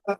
For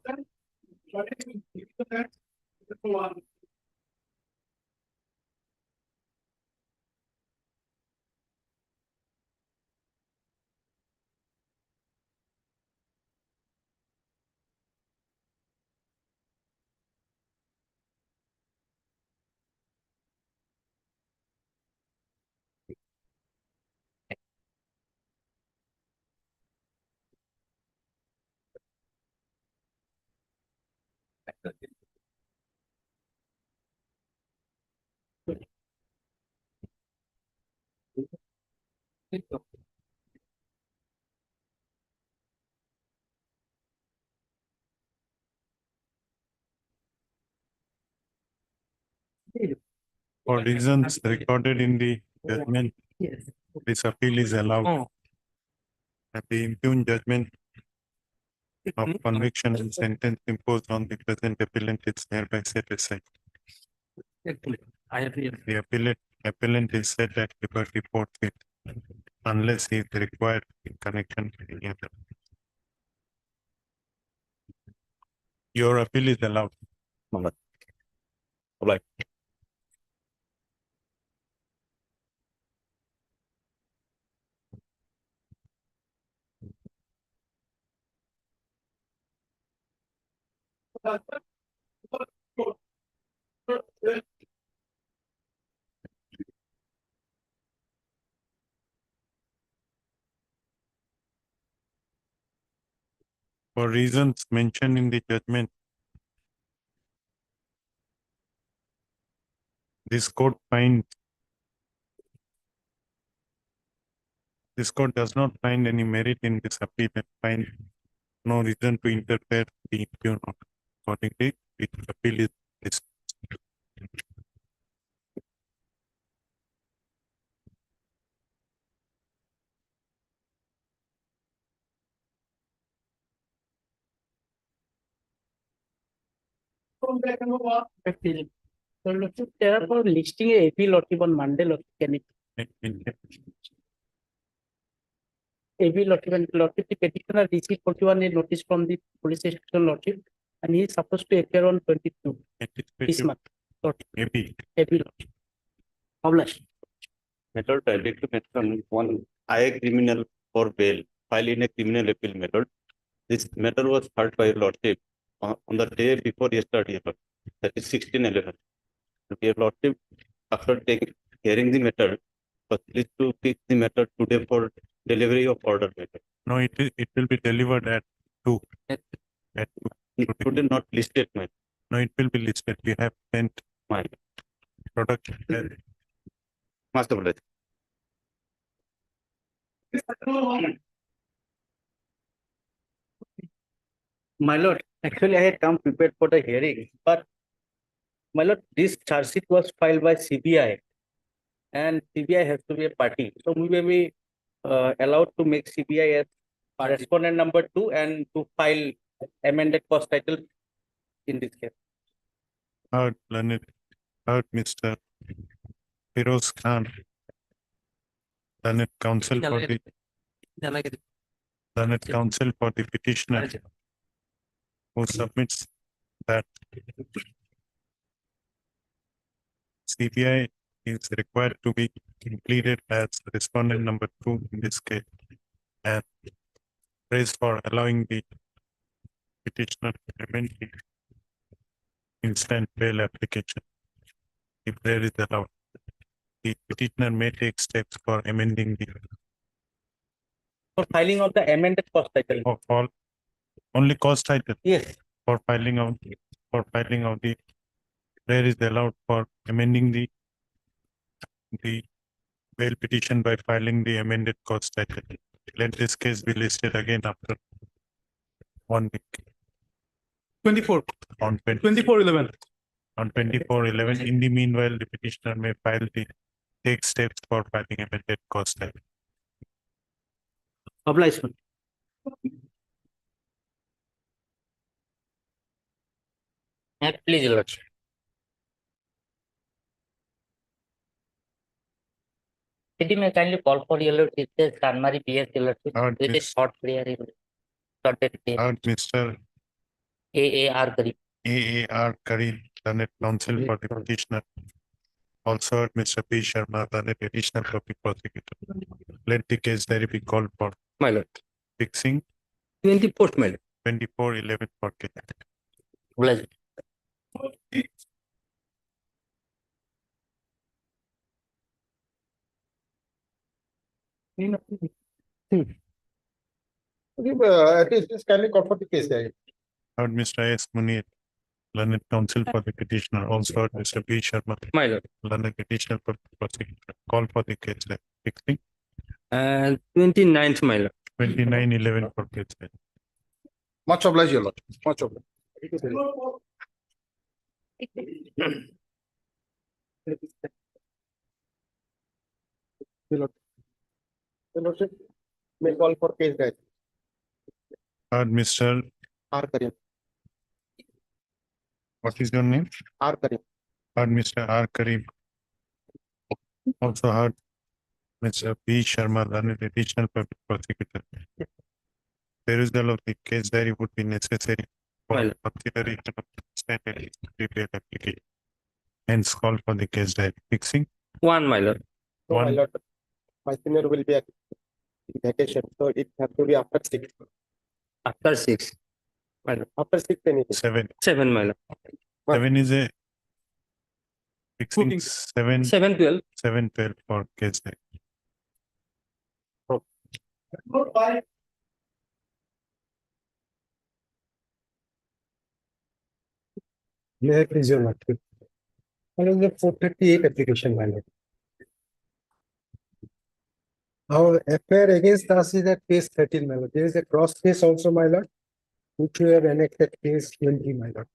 reasons recorded in the judgment, this appeal is allowed. That the impugned judgment of conviction and sentence imposed on the present appellant is hereby set aside. I agree. The appellant is set at liberty forthwith unless he is required in connection with any other. Your appeal is allowed. Obliged. For reasons mentioned in the judgment, this court does not find any merit in this appeal and find no reason to interfere the impugned order. Accordingly, the appeal is dismissed. Appeal. So, Lordship, therefore, listing a appeal Lordship on Monday, Lordship, can it? Appeal Lordship, the petitioner received 41 a notice from the police station Lordship, and he is supposed to appear on 22 this month. Appeal. Appeal Lordship. Published. Method I like to mention one I criminal for bail file in a criminal appeal method. This matter was heard by Lordship on the day before yesterday, that is 16/11. Dear Lordship, after hearing the matter, please to fix the matter today for delivery of order matter. No, it will be delivered at 2. At 2. Today not listed matter. No, it will be listed. We have sent My product. master bullet. My lord, actually I had come prepared for the hearing, but my lord, this charge sheet was filed by CBI and CBI has to be a party. So we may be allowed to make CBI as respondent number 2 and to file amended cost title in this case. Heard Mr. Firoz Khan, learned counsel for the petitioner, who submits that CBI is required to be included as respondent number 2 in this case, and praise for allowing the petitioner to amend the instant bail application if there is allowed. The petitioner may take steps for amending the For filing of the amended cost title. of all only cost title. Yes. For filing of the there is allowed for amending the bail petition by filing the amended cost title. Let this case be listed again after 1 week. 24. On 24/11. On 24/11. In the meanwhile, the petitioner may take steps for filing amended cost title. Obligement. Please, Your Lordship. Could you may kindly call for Your Lordship, Sanmari PS, Your Lordship, with a short prayer. Mr. AAR Karim. AAR Karim, learned counsel for the petitioner. Also heard Mr. P. Sharma, learned additional public prosecutor. Let the case diary be called for My lord. fixing 24th, my lord. 24/11 for case. Bless. At least this kindly call for the case diary. Heard Mr. S. Munir, learned counsel for the petitioner. Also heard Mr. P. Sharma, My lord. learned additional public prosecutor. Call for the case diary. Fixing And 29th, my lord. 29/11 for case diary. Much obliged, your lord. Much obliged. Your lord. Your lordship, may call for case diary. Heard Mr. R. Karim. What is your name? R. Karim. Heard Mr. R. Karim. Also heard Mr. P. Sharma, learned additional public prosecutor. Perusal of the case diary would be necessary for Well. consideration of the standard prepared application. Hence call for the case diary. Fixing 1, my lord. So, my One. lord, my senior will be at vacation, so it has to be after 6. After 6. After 6 anything. 7. 7, my lord. 7 is a fixing Booking. 7, 7/12. 7/12 for case diary. May I please your lordship? What is the 438 application, my lord? Our affair against us is at case 13, my lord. There is a cross case also, my lord, which we have annexed at case 20, my lord.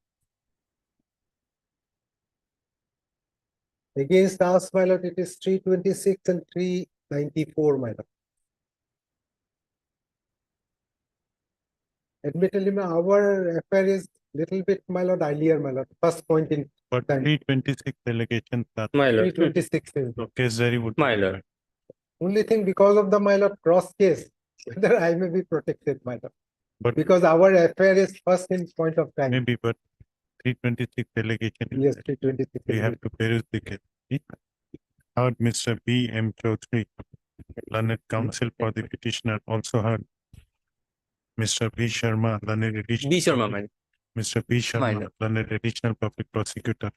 Against us, my lord, it is 326 and 394, my lord. Admittedly, our affair is little bit, my lord, earlier, my lord. First point in But Thank 326 allegations that My lord. 326 is so case diary would. My lord. only thing because of the, my lord, cross case, whether I may be protected, my lord. But Because our affair is first in point of time. maybe, but 326 allegation. is Yes, there. 326. We have to peruse the case. Heard Mr. B. M. Chaudhary, learned counsel for the petitioner. Also heard Mr. B. Sharma, learned additional. B. Sharma, my lord. Mr. B. Sharma, lord. learned additional public prosecutor.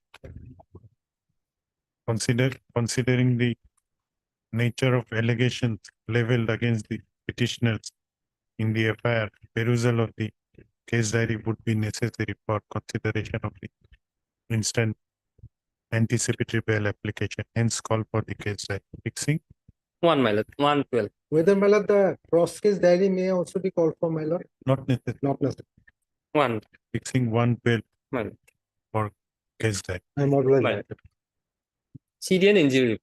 Considering the nature of allegations leveled against the petitioners in the affair, perusal of the case diary would be necessary for consideration of the instant anticipatory bail application. Hence, call for the case diary. Fixing 1, my lord. 1/12. Whether, my lord, the cross case diary may also be called for, my lord, not necessary. not necessary. 1, Fixing one bail my lord. for case diary. I'm always. My lord. Syrian injury.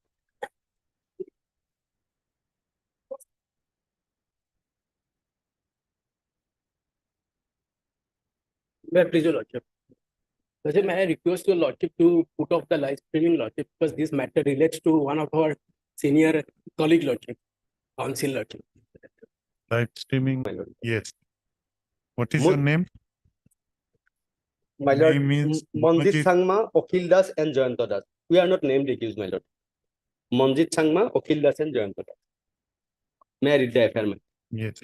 May I please your lordship? Lordship, may I request your lordship to put off the live streaming lordship because this matter relates to one of our senior colleague lordship, council lordship. Live streaming, yes. What is your name? My lord, Name is Manjit Manjit. Sangma, Akhil Das, and Jayanta Das. We are not named accused, my lord. Manjit Sangma, Akhil Das, and Jayanta Das. May I read the affair, ma'am? Yes.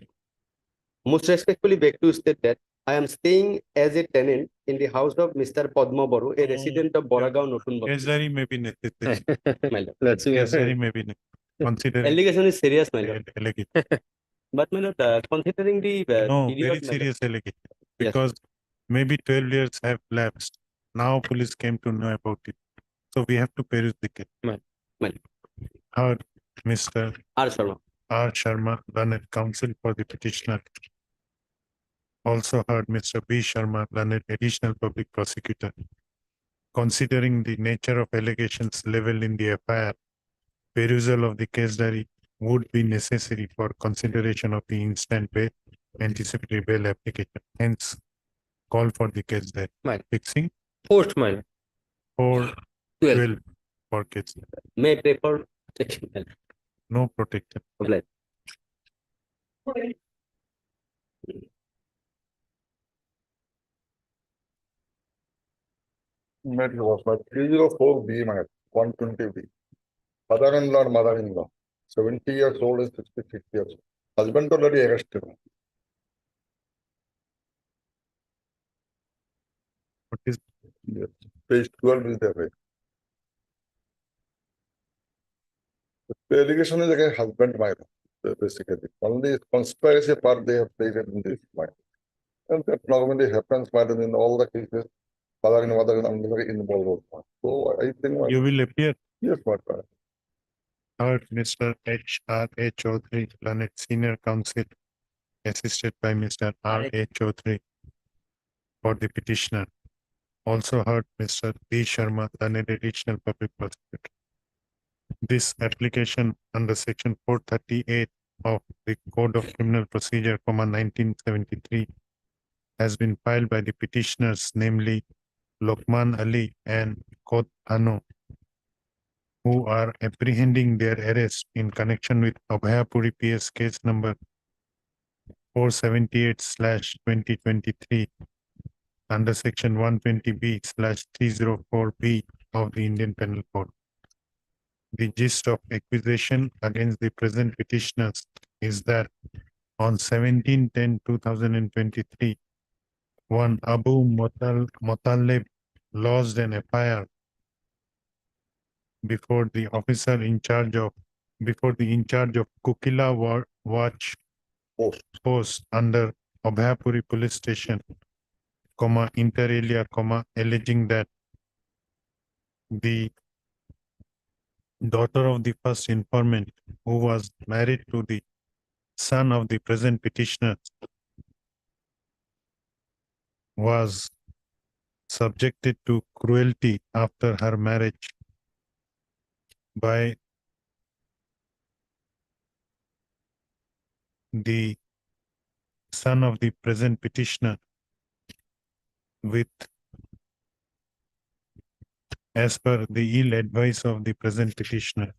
Most respectfully beg to state that I am staying as a tenant in the house of Mr. Padma Baru, a resident of Boragaon, Notun Case Basti. diary may be necessary. My lord. Let's see. Case diary may be considering. Allegation is serious, my lord. Allegation. But my lord, considering the No, period, very my lord, serious allegation. Yes. Because maybe 12 years have lapsed. Now police came to know about it. So we have to peruse the case. Well. Heard Mr. R. Sharma. R. Sharma, learned counsel for the petitioner. Also heard Mr. B. Sharma, learned additional public prosecutor. Considering the nature of allegations leveled in the FIR, perusal of the case diary would be necessary for consideration of the instant bail, anticipatory bail application. Hence, call for the case diary. Right. Fixing Post, my lord. 4/12 12. for case. May I pray for protection, my lord? No protection. Obliged. inmate was my 304B, my 120B. Father-in-law and mother-in-law, 70 years old and 66 years old. Husband already arrested. What is Yes. Page 12 is there. Right? The allegation is against husband, my basically. Only conspiracy part they have taken in this mind. And that normally happens, madam, in all the cases. Father and mother are very involved. So I think, you will appear? yes, madam. Heard Mr. H.R.A. Chaudhary, learned senior counsel, assisted by Mr. R.A. Chaudhary for the petitioner. Also heard Mr. D. Sharma, learned additional public prosecutor. This application under section 438 of the Code of Criminal Procedure, 1973, has been filed by the petitioners, namely Lokman Ali and Kot Anu, who are apprehending their arrest in connection with Abhayapuri PS case number 478/2023 under section 120B/304B of the Indian Penal Code. The gist of accusation against the present petitioners is that on 17/10/2023, one Abu Muttalib lodged an FIR before the in charge of Kukila Watch Post under Abhayapuri Police Station, inter alia, alleging that the daughter of the first informant, who was married to the son of the present petitioner, was subjected to cruelty after her marriage by the son of the present petitioner with, as per the ill advice of the present petitioner.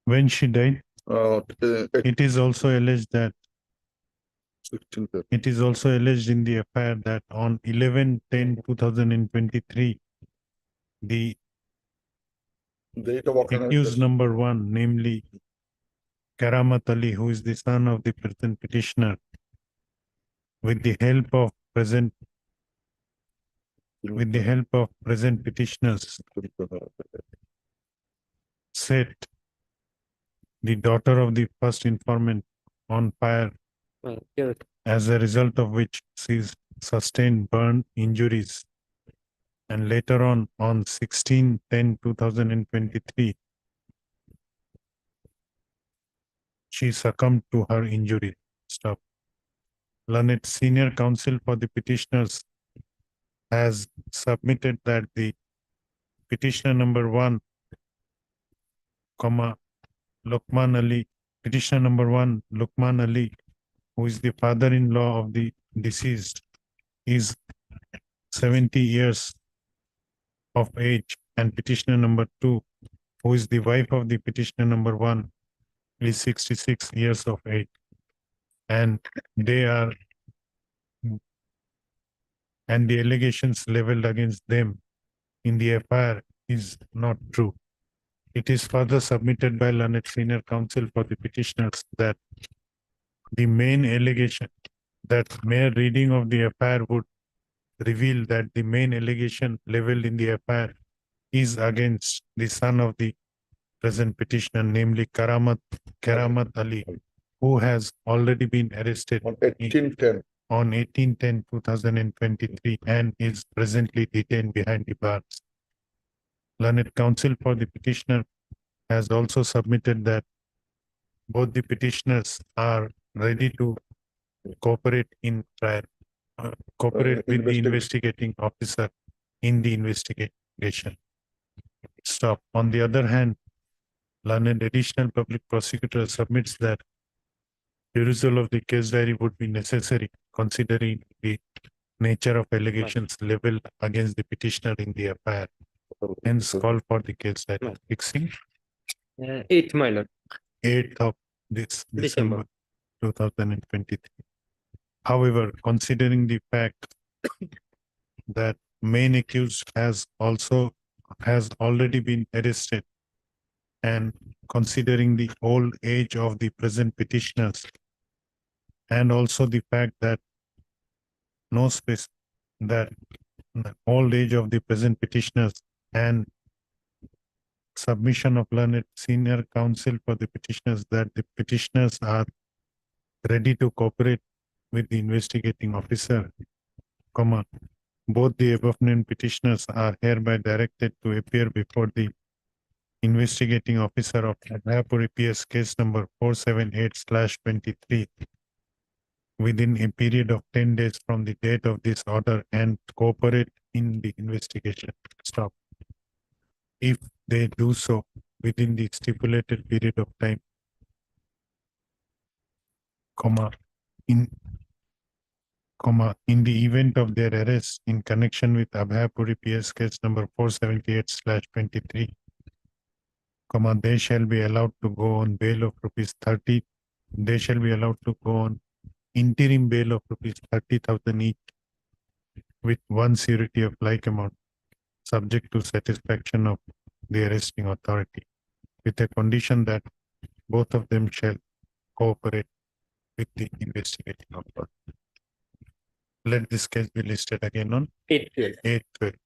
When she died, it is also alleged that 16th. it is also alleged in the affair that on 11/10/2023, the Date of accused number one, namely Karamat Ali, who is the son of the present petitioner, with the help of present petitioners, set the daughter of the first informant on fire, as a result of which she sustained burn injuries, and later on 16/10/2023, she succumbed to her injury. Stop. Learned senior counsel for the petitioners has submitted that the petitioner number one, Lokman Ali, petitioner number one, Lokman Ali, who is the father-in-law of the deceased, is 70 years of age, and petitioner number two, who is the wife of the petitioner number one, is 66 years of age, and the allegations leveled against them in the FIR is not true. It is further submitted by learned senior counsel for the petitioners that the main allegation, that mere reading of the FIR would reveal that the main allegation leveled in the FIR is against the son of the present petitioner, namely Karamat Ali, who has already been arrested On 1810. on 18/10/2023 and is presently detained behind the bars. Learned counsel for the petitioner has also submitted that both the petitioners are ready to cooperate in trial, cooperate with the investigating officer in the investigation. Stop. On the other hand, learned additional public prosecutor submits that perusal of the case diary would be necessary, considering the nature of allegations leveled against the petitioner in the FIR. Hence, call for the case diary. Fixing. 8, my lord. 8th of this December. December 2023. However, considering the fact that main accused has already been arrested, and considering the old age of the present petitioners, and also the fact that no space that the old age of the present petitioners and submission of learned senior counsel for the petitioners, that the petitioners are ready to cooperate with the investigating officer, comma, both the above named petitioners are hereby directed to appear before the investigating officer of Abhayapuri PS case number 478/23 within a period of 10 days from the date of this order and cooperate in the investigation. Stop. If they do so within the stipulated period of time, comma, in the event of their arrest in connection with Abhayapuri PS case number 478/23, comma, they shall be allowed to go on bail of ₹30. They shall be allowed to go on interim bail of ₹30,000 each with one surety of like amount, subject to satisfaction of the arresting authority, with a condition that both of them shall cooperate with the investigating authority. Let this case be listed again on 8/12. 8/12.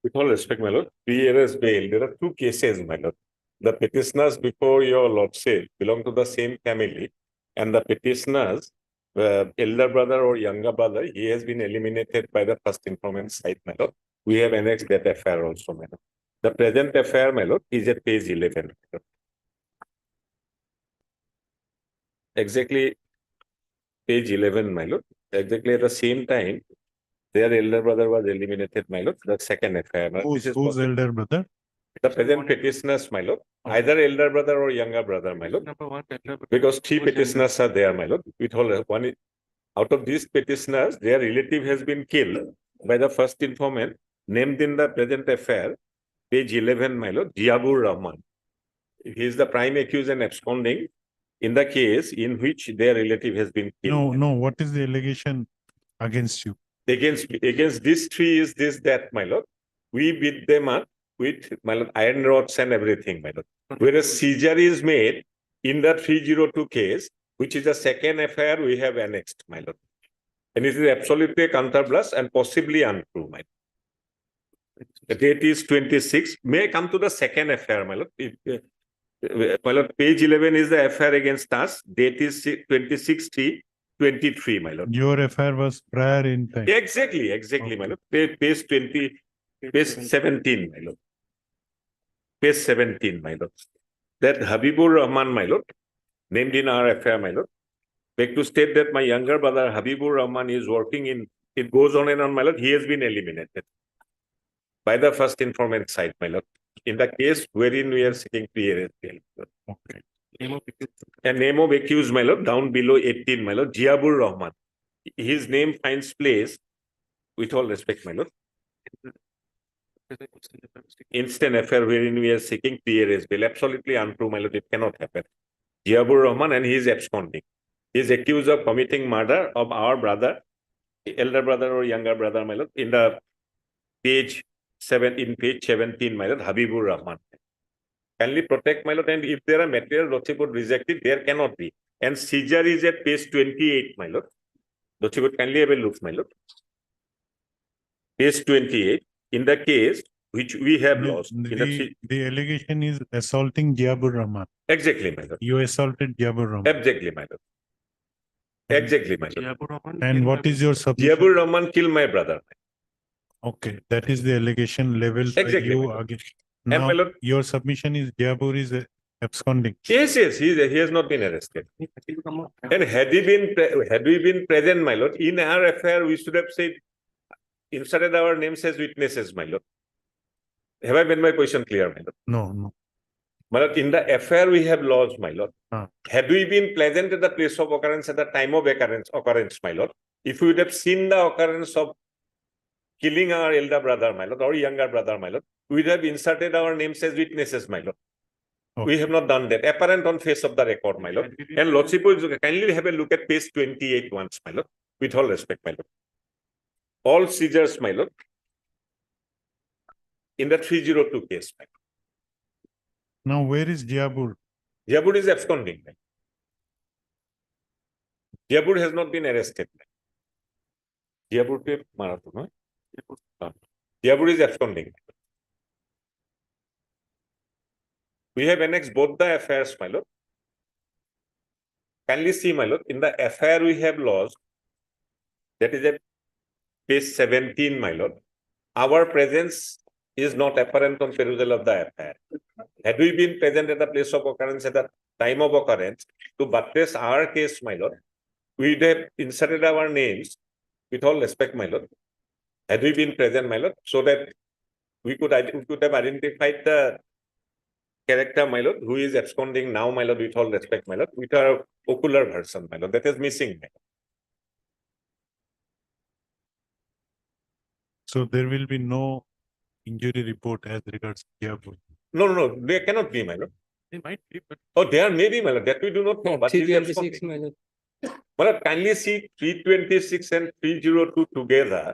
With all respect, my lord, pre-arrest bail, there are two cases, my lord. The petitioners before your lordship belong to the same family, and the petitioners, elder brother or younger brother, he has been eliminated by the first informant side, my lord. We have annexed that affair also, my lord. The present affair, my lord, is at page 11. My lord. Exactly page 11, my lord. Exactly at the same time, their elder brother was eliminated, my lord. The second affair. my lord. Who's This is elder brother? the present petitioners, my lord. Either elder brother or younger brother, my lord. Because three petitioners are there, my lord. With all one out of these petitioners, their relative has been killed by the first informant named in the present affair, page 11, my lord, Jiabur Rahman. He is the prime accused and absconding in the case in which their relative has been killed. No, what is the allegation against you? Against these three is this, that, my lord. We beat them up with, my lord, iron rods and everything, my lord. Whereas seizure is made in the 302 case, which is the second affair we have annexed, my lord. And it is absolutely counterblast and possibly untrue, my lord. The date is 26. May I come to the second affair, my lord? My lord, page 11 is the affair against us. Date is 26/3/23, my lord. Your affair was prior in time. Exactly, my lord. Page 17, my lord. Page 17, my lord. That Habibur Rahman, my lord, named in our affair, my lord. Beg to state that my younger brother Habibur Rahman is working in, it goes on and on, my lord. He has been eliminated by the first informant side, my lord. In the case wherein we are seeking pre-arrest bail. Okay. And name of accused, my lord, down below 18, my lord, Jiabur Rahman. His name finds place, with all respect, my lord. Instant affair wherein we are seeking pre-arrest bail. Absolutely untrue, my lord. It cannot happen. Jiabur Rahman, and he is absconding. He is accused of committing murder of our brother, elder brother or younger brother, my lord, in the page 17, my lord, Habibur Rahman. Kindly protect, my lord, and if there are material lordship would reject it, there cannot be. And seizure is at page 28, my lord. Lordship would kindly have a look, my lord. Page 28, in the case which we have lost. The allegation is assaulting Jiabur Rahman. Exactly, my lord. You assaulted Jiabur Rahman. Exactly, my lord. Exactly, my lord. And what is your submission? Jiabur Rahman killed my brother. Okay, that is the allegation leveled by Exactly, you my lord. against. And Now, my lord, your submission is Jiabur is absconding. yes, he has not been arrested. And had we been present, my lord, in our affair, we should have said, inserted our names as witnesses, my lord. Have I made my question clear, my lord? No. My lord, in the affair we have lodged, my lord. Ah. Had we been present at the place of occurrence at the time of occurrence, my lord, if we would have seen the occurrence of killing our elder brother, my lord, or younger brother, my lord, we would have inserted our names as witnesses, my lord. We Okay. have not done that. Apparent on face of the record, my lord. And Lordship will kindly have a look at page 28 once, my lord, with all respect, my lord. All seizures, my lord, in the 302 case, my lord. Now, where is Jiabur? Jabur is absconding. Jabur has not been arrested. Jabur ke mara to, no? Jabur is absconding. We have annexed both the affairs, my lord. Kindly see, my lord, in the affair we have lost, that is at page 17, my lord. Our presence is not apparent on perusal of the affair. Had we been present at the place of occurrence at the time of occurrence, to buttress our case, my lord, we would have inserted our names, with all respect, my lord. Had we been present, my lord, so that we could have identified the character, my lord, who is absconding now, my lord, with all respect, my lord, with our ocular version, my lord, that is missing, my lord. So there will be no injury report as regards Jiabur. No, they cannot be, my lord. They might be, but Oh, there may be, my lord, that we do not know, but he is 326, absconding. my lord. My lord, kindly see 326 and 302 together.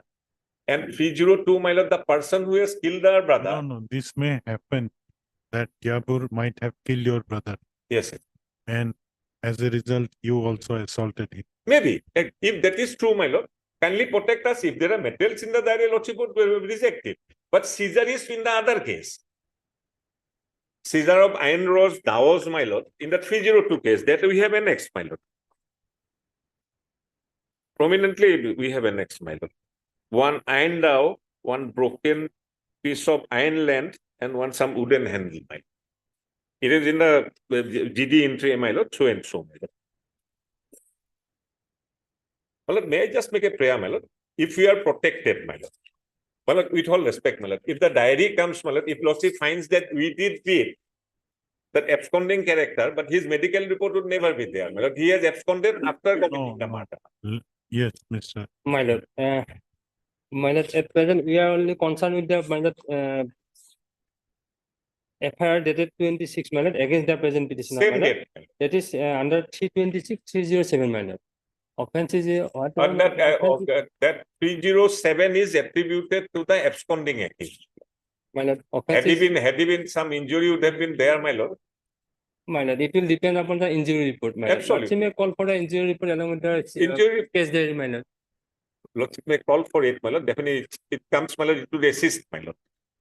And 302, my lord, the person who has killed our brother. no, this may happen that Jiabur might have killed your brother, Yes, sir. and as a result, you also assaulted him. Maybe. If that is true, my lord, kindly protect us. If there are materials in the diary, lordship would reject it. But Caesar is in the other case. Caesar of Iron Rose, Davos, my lord, in the 302 case, that we have annexed, my lord. Prominently, we have annexed, my lord. One iron dowel, one broken piece of iron land, and one some wooden handle, my lord. It is in the GD entry, my lord, so and so, my lord. My lord, may I just make a prayer, my lord? If we are protected, my lord, with all respect, my lord, if the diary comes, my lord, if lordship finds that we did it, that absconding character, but his medical report would never be there, my lord. He has absconded after committing the No. murder. Yes, Mr. My lord, at present, we are only concerned with the, my lord, FIR dated 26, my lord, against the present petitioner, my Same lord. date. my lord. That is under 326, 307, my lord. Offense is, what? And that 307 is attributed to the absconding accused. My lord, offense is, Had he been some injury would have been there, my lord. my lord, it will depend upon the injury report, my lord. Absolutely. Lordship may call for the injury report along with the Injury, case diary, my lord. lordship may call for it, my lord. Definitely, it comes, my lord, to assist, my lord,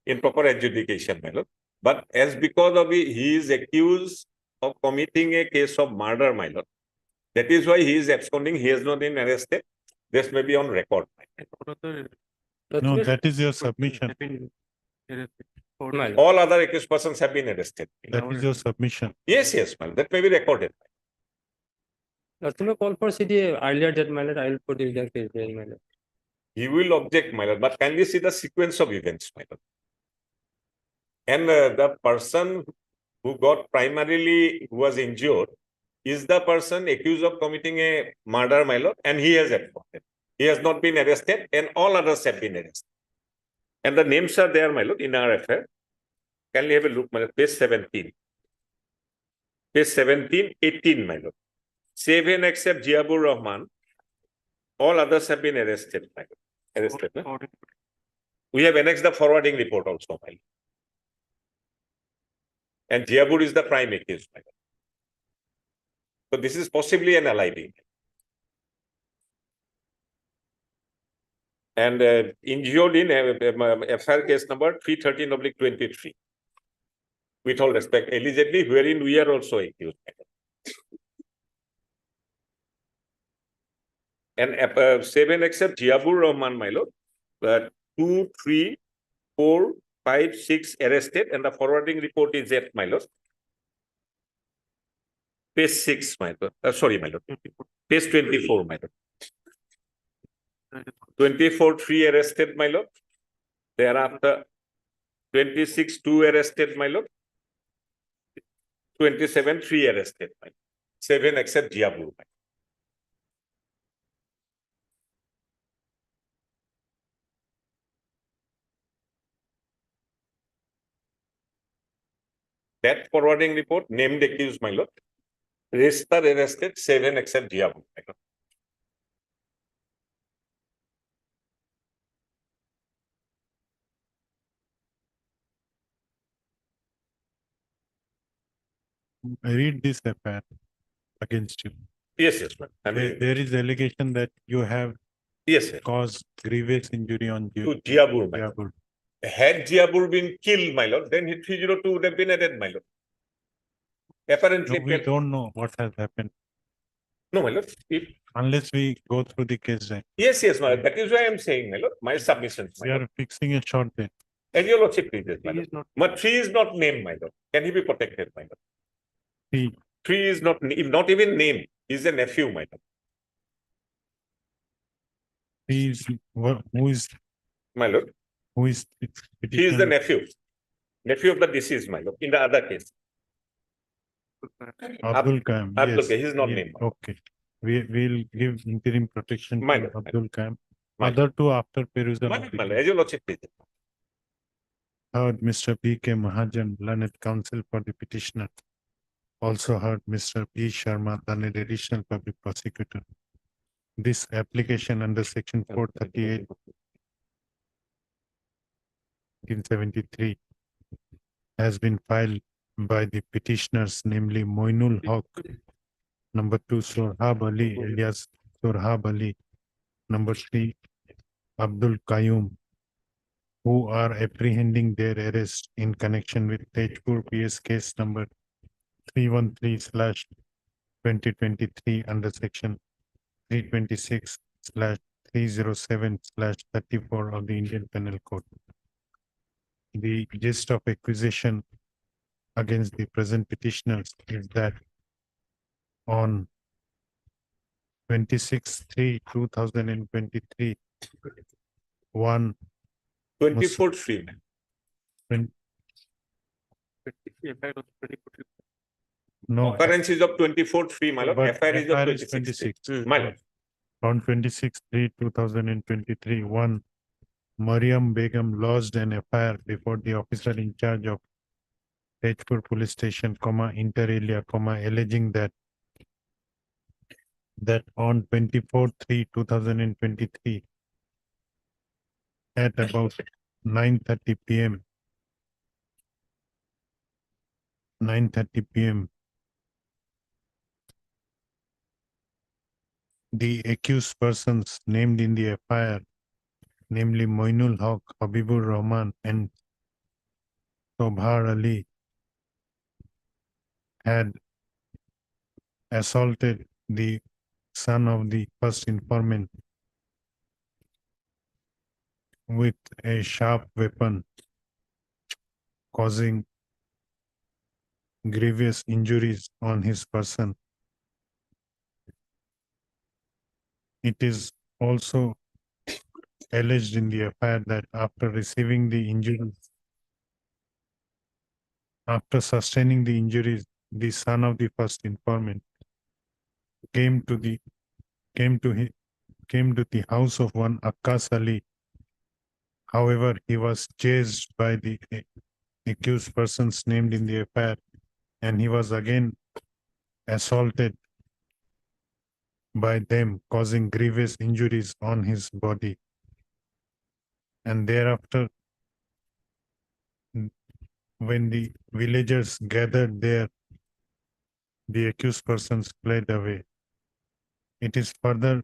in proper adjudication, my lord. But as because of he is accused of committing a case of murder, my lord. That is why he is absconding. He has not been arrested. This may be on record. My lord. No, Lordship, that is your submission. my lord. All other accused persons have been arrested. That is your submission. Yes, my lord. That may be recorded. Lordship may call for CDA earlier that, my lord, I will put it in the case diary, my lord. He will object, my lord, but kindly see the sequence of events, my lord. And the person who got primarily, who was injured, is the person accused of committing a murder, my lord, and he has absconded. He has not been arrested, and all others have been arrested. And the names are there, my lord, in our affair. Kindly have a look, my lord, page 17. Page 17, 18, my lord. Save and except Jiabur Rahman, all others have been arrested, my lord. Arrested, no? We have annexed the forwarding report also, my lord. And Jiabur is the prime accused, my lord. So this is possibly an alibi. And injured in FIR case number 313/23. With all respect, allegedly, wherein we are also accused. And 7 except Jiabur Rahman, my lord, 2, 3, 4, 5, 6 arrested, and the forwarding report is at, my lord. Page 6, my lord. Sorry, my lord. Page 24, my lord. 24, 3 arrested, my lord. Thereafter, 26, 2 arrested, my lord. 27, 3 arrested, my lord. 7 except Jiabur, my lord. That forwarding report named accused, my lord. Rest are arrested, 7 except Jiabu, my lord. I read this affair against you. Yes, yes, ma'am. I There mean, there is allegation that you have yes, sir. caused grievous injury on To Jiabur, my lord. Jabur. Had Jiabur been killed, my lord, then 302 would have been added, my lord. Apparently, No, we don't know what has happened no, my lord. unless we go through the case then. Yes, yes, my lord. That is why I am saying, my lord, my submissions, my We lord. are fixing a short then. And your lordship, please, my He lord. is not. But 3 is not named, my lord. Can he be protected, my lord? He, 3 is not even named. He's a nephew, my lord. he is, My lord. who is He is the petitioner? nephew. Nephew of the deceased, my lord. In the other case. Abdul Kaim, Abdul yes. Kaim, he is not yes, named. Okay. We'll give interim protection My to lord, my Abdul Kaim. My Other two after perusal My of lord, the my lord. case. As your lordship, please. Heard Mr. P.K. Mahajan, learned counsel for the petitioner. Also heard Mr. P. Sharma, learned additional public prosecutor. This application under section 438, 1973 has been filed by the petitioners, namely Moinul Haq, number 2, Surhab Ali, alias Surhab Ali, number 3, Abdul Qayyum, who are apprehending their arrest in connection with Tejpur PS case number 313/2023 under section 326/307/34 of the Indian Penal Code. The gist of accusation against the present petitioners is that on 26/3/2023, one 24th free, man. no Occurrence is of 24th free, my lord. but FIR is of FIR is 26. 26. My lord. On 26/3/2023, one Mariam Begum lodged an FIR before the officer in charge of Tejpur Police Station, inter alia, alleging that on 24/3/2023 at about 9:30 p.m. 9:30 p.m. the accused persons named in the FIR, namely Moinul Haq, Habibur Rahman, and Sobhar Ali, had assaulted the son of the first informant with a sharp weapon, causing grievous injuries on his person. It is also alleged in the FIR that after receiving the injuries, after sustaining the injuries, the son of the first informant came to the house of one Akkas Ali. However, he was chased by the accused persons named in the FIR, and he was again assaulted by them, causing grievous injuries on his body. And thereafter, when the villagers gathered there, the accused persons fled away. It is further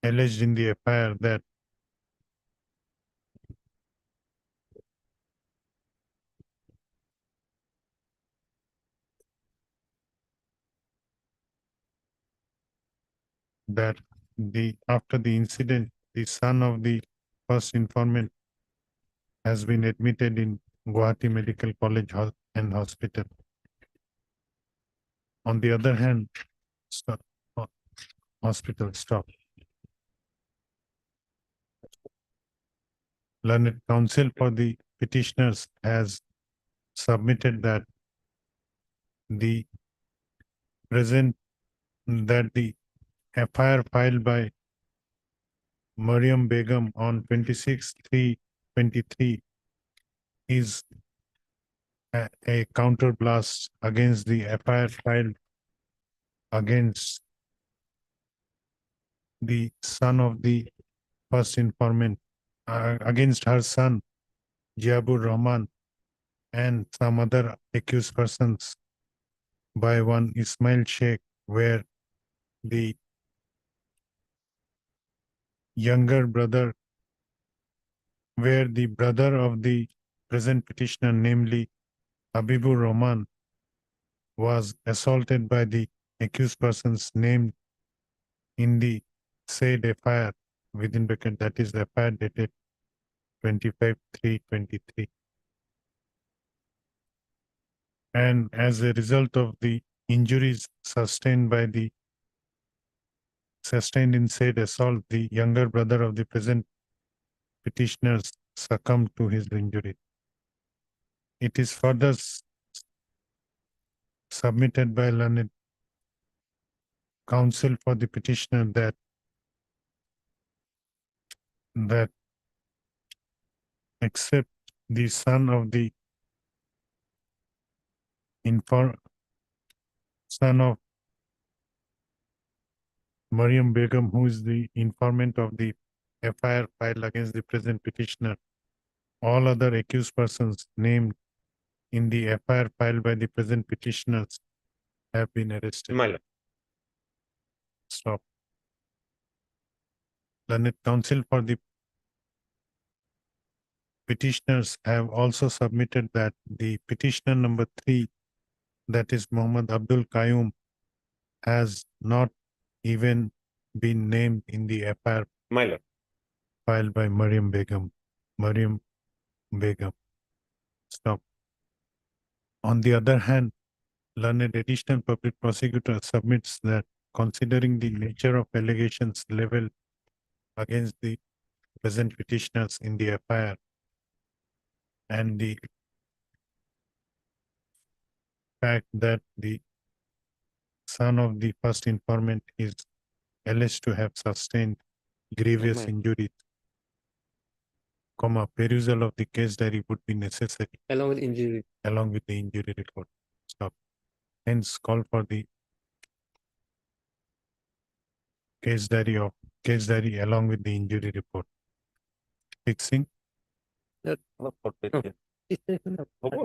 alleged in the FIR that after the incident, the son of the first informant has been admitted in Guwahati Medical College and Hospital. On the other hand, hospital stop. Learned counsel for the petitioners has submitted that the FIR filed by Mariam Begum on 26/3/23 is a counter blast against the FIR filed against the son of the first informant, against her son, Jiabur Rahman, and some other accused persons by one Ismail Sheikh, where the younger brother, where the brother of the present petitioner, namely Habibur Rahman, was assaulted by the accused persons named in the said FIR, within bracket, that is the FIR dated 25/3/23. And as a result of the injuries sustained in said assault, the younger brother of the present petitioners succumbed to his injury. It is further submitted by learned counsel for the petitioner that except the son of the son of Mariam Begum, who is the informant of the FIR filed against the present petitioner, all other accused persons named in the FIR filed by the present petitioners have been arrested. My lord. Stop. Learned counsel for the petitioners have also submitted that the petitioner number 3, that is Muhammad Abdul Qayyum, has not even been named in the FIR My lord. filed by Mariam Begum. Stop. On the other hand, learned additional public prosecutor submits that considering the nature of allegations leveled against the present petitioners in the FIR and the fact that the son of the first informant is alleged to have sustained grievous Amen. injuries, perusal of the case diary would be necessary Along with injury. along with the injury report. Stop. Hence, call for the case diary along with the injury report. Fixing. হবো?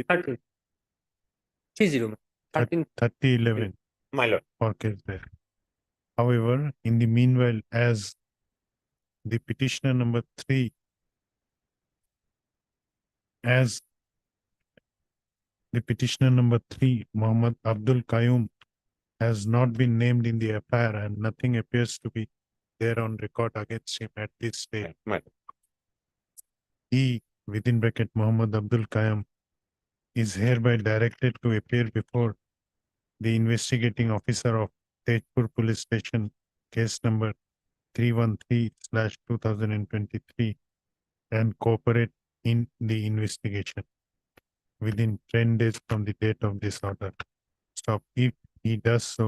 13. 30. 13. 3011 My lord. for case diary. However, in the meanwhile, as the petitioner number 3, Muhammad Abdul Qayyum, has not been named in the FIR and nothing appears to be there on record against him at this stage. My lord. He, within bracket Muhammad Abdul Qayyum, is hereby directed to appear before the investigating officer of Tejpur Police Station, case number 313/2023, and cooperate in the investigation within 10 days from the date of this order. Stop. If he does so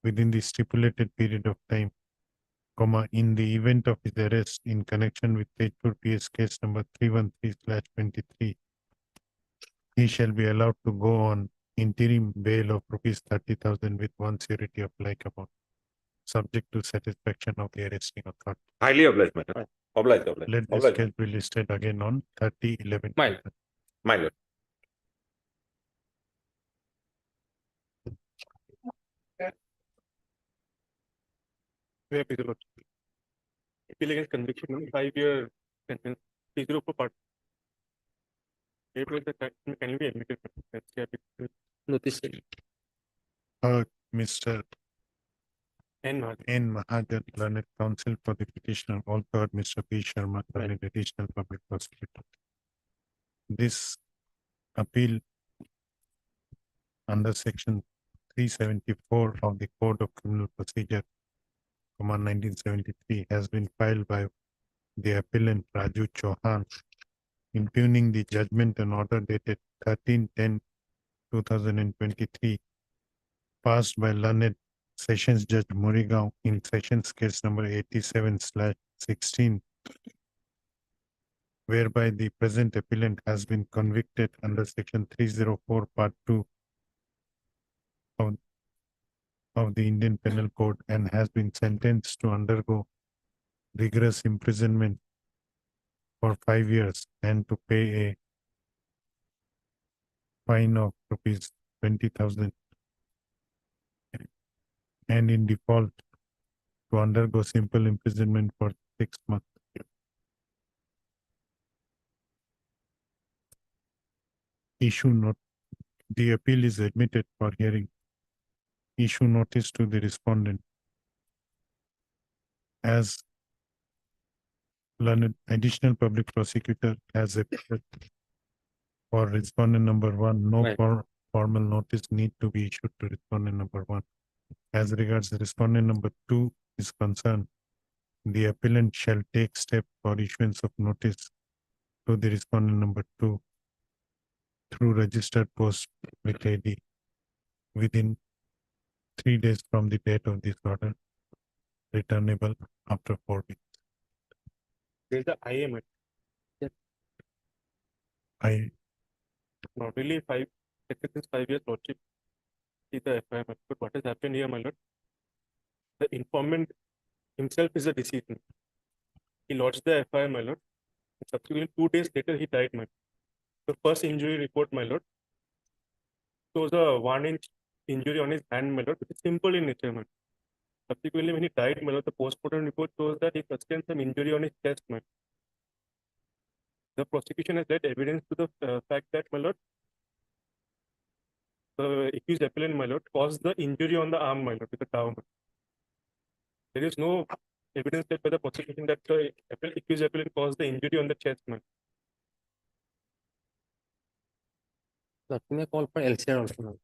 within the stipulated period of time, in the event of his arrest in connection with Tejpur PS case number 313/23, he shall be allowed to go on interim bail of rupees 30,000 with one surety of like amount, subject to satisfaction of the arresting authority. Highly obliged, my lord. Obliged. Let this Obliged. case be listed again on 3011. My lord. My lord. Where is the lord? Appeal against conviction, 5-year sentence, 304 part. April the can be admitted. That's Notice. Mr. N. Mahajan. N. Mahajan, learned counsel for the petitioner, also heard Mr. P. Sharma, learned additional public prosecutor. This appeal under section 374 of the Code of Criminal Procedure, 1973, has been filed by the appellant Raju Chauhan, impugning the judgment and order dated 13/10/2023, passed by learned Sessions Judge Morigaon in Sessions case number 87/16 whereby the present appellant has been convicted under section 304 part 2 of the Indian Penal Code and has been sentenced to undergo rigorous imprisonment for 5 years and to pay a fine of rupees 20,000 and in default to undergo simple imprisonment for 6 months. Issue note, the appeal is admitted for hearing. Issue notice to the respondent. As learned additional public prosecutor has appeared for respondent number 1, no formal notice need to be issued to respondent number 1. As regards the respondent number 2 is concerned, the appellant shall take step for issuance of notice to the respondent number 2 through registered post with AD within 3 days from the date of this order, returnable after 4 weeks. There's the IM. I Not really 5 years lordship. See the FIR, but what has happened here, my lord? The informant himself is a decedent. He lodged the FIR, my lord. Subsequently, 2 days later, he died, my lord. The first injury report, my lord, shows a 1-inch injury on his hand, my lord, which is simple in nature, my lord. Subsequently, when he died, my lord, the postmortem report shows that he sustained some injury on his chest, my lord. The prosecution has led evidence to the fact that, my lord, the accused appellant, my lord, caused the injury on the arm, my lord, with the towel. There is no evidence led by the prosecution that the accused appellant caused the injury on the chest, my lord. Can I call for LCR also now?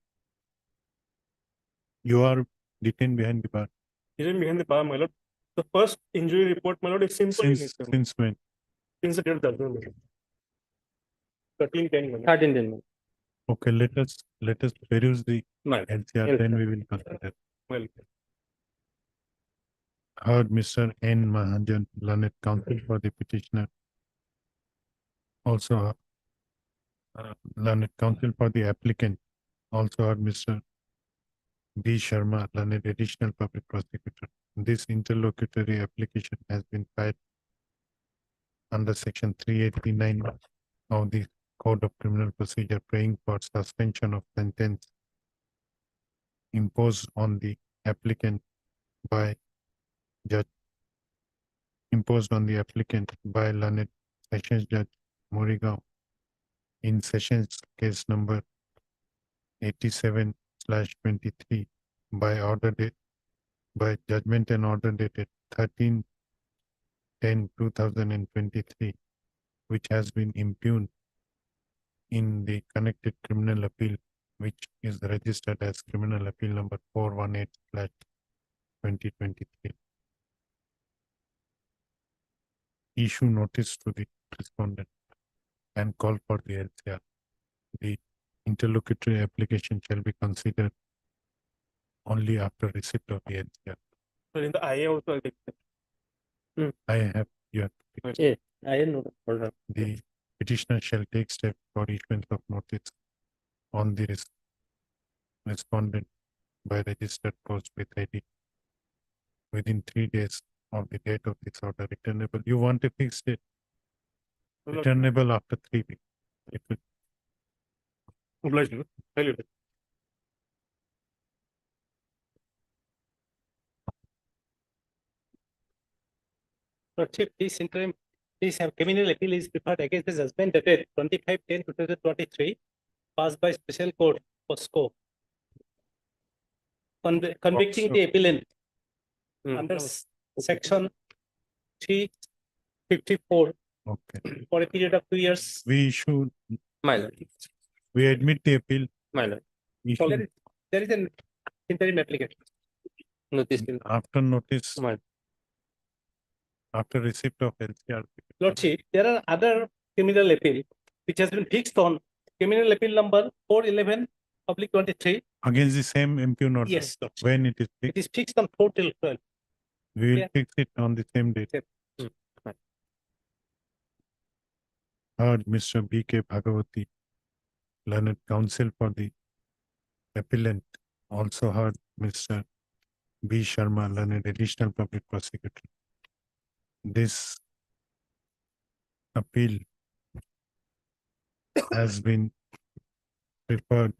you are detained behind the bar. Even behind the bar, my lord, the first injury report, my lord, is simple in Since nature. since when? Since the date of judgment, my lord. 1310, my lord. 13 Okay, let us peruse the Well, LCR, then we will consider. Well, Heard Mr. N. Mahajan, learned counsel for the petitioner. Also, learned counsel for the applicant. Also heard Mr. B. Sharma, learned additional public prosecutor. This interlocutory application has been filed under section 389 of the Code of Criminal Procedure, praying for suspension of sentence imposed on the applicant by judge, imposed on the applicant by learned Sessions Judge Morigaon in Sessions case number 87/23 by order date, by judgment and order dated 13/10/2023, which has been impugned in the connected criminal appeal, which is registered as criminal appeal number 418/2023. Issue notice to the respondent and call for the LCR. The interlocutory application shall be considered only after receipt of the LCR. so in the IA also, I'll take that. I have your, I know. the petitioner shall take step for issuance of notice on the respondent by registered post with ID within 3 days of the date of this order, returnable. You want a fixed date? Well, Returnable after 3 weeks. It will obliged, my lord. Tell you that. Lordship, this criminal appeal is preferred against the judgment dated 25/10/2023, passed by special court POSCO, convicting the appellant under section 354 okay. for a period of 2 years. We issue, My lord. we admit the appeal. My lord. Issue There is an interim application. Notice till after notice, my after receipt of LCR. Lordship, there are other criminal appeal which has been fixed on criminal appeal number 411/23. Against the same impugned order. Yes, Lordship. When it is It fixed, is fixed on 4/12. we will yeah. fix it on the same date. Yep. heard Mr. B.K. Bhagavati, learned counsel for the appellant, also heard Mr. B. Sharma, learned additional public prosecutor. This appeal has been preferred.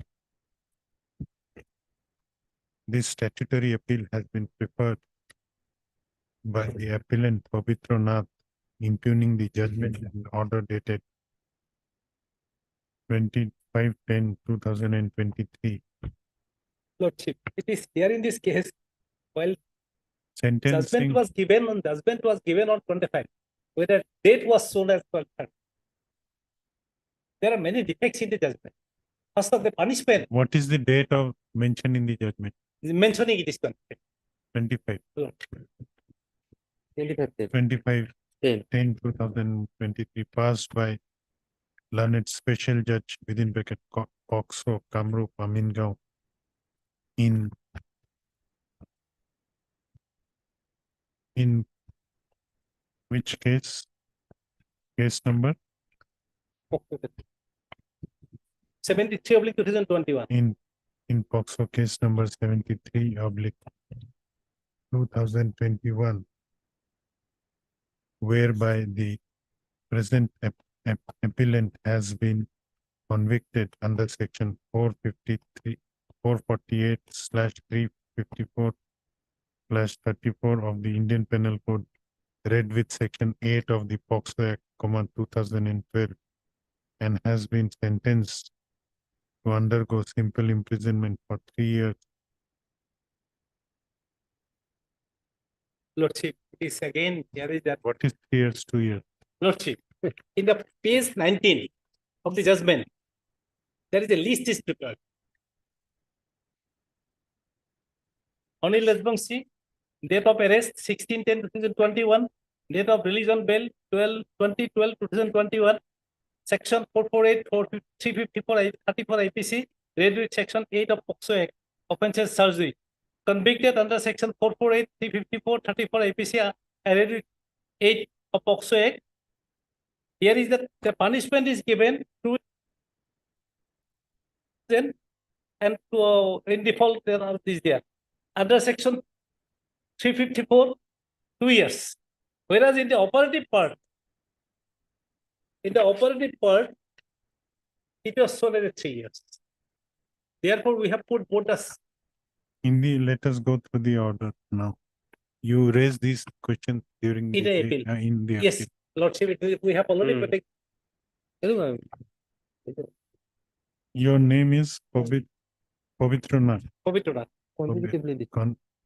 This statutory appeal has been preferred by the appellant Pavitra Nath, impugning the judgment and order dated 25/10/2023. Lordship, it is here in this case, while Sentencing, judgment was given on 25, whether date was shown as 12. There are many defects in the judgment. First of the punishment, what is the date of mention in the judgment? mentioning it is 25. 25, 25. 25, 10. 10/2023, passed by learned special judge within bracket POCSO, Kamrup, Amingao in which case? Case number 73/2021. in POCSO case number 73/2021, whereby the present appellant has been convicted under section 453, 448/354/34 of the Indian Penal Code, read with section 8 of the POCSO Act, 2012, and has been sentenced to undergo simple imprisonment for 3 years. Lordship, it is again, here is that, What is 3 years, 2 years? Lordship, in the page 19 of the judgment, there is a list is prepared. Anil Rajbangshi, date of arrest 16/10/2021, date of release on bail 12/20/12/2021, section 448, 354, 34 IPC, read with section 8 of POCSO Act, offences charged with. Convicted under section 448, 354, 34 IPC, read with 8 of POCSO Act. Here is the punishment is given to then, and to in default there are these there. Under section 354, 2 years. Whereas in the operative part, it was shown as 3 years. Therefore, we have put both as Let us go through the order now. You raised these questions during In the appeal. in the yes, appeal. Lordship, we have already put it. Your name is Pavitra Nath. Pavitra. Consecutively.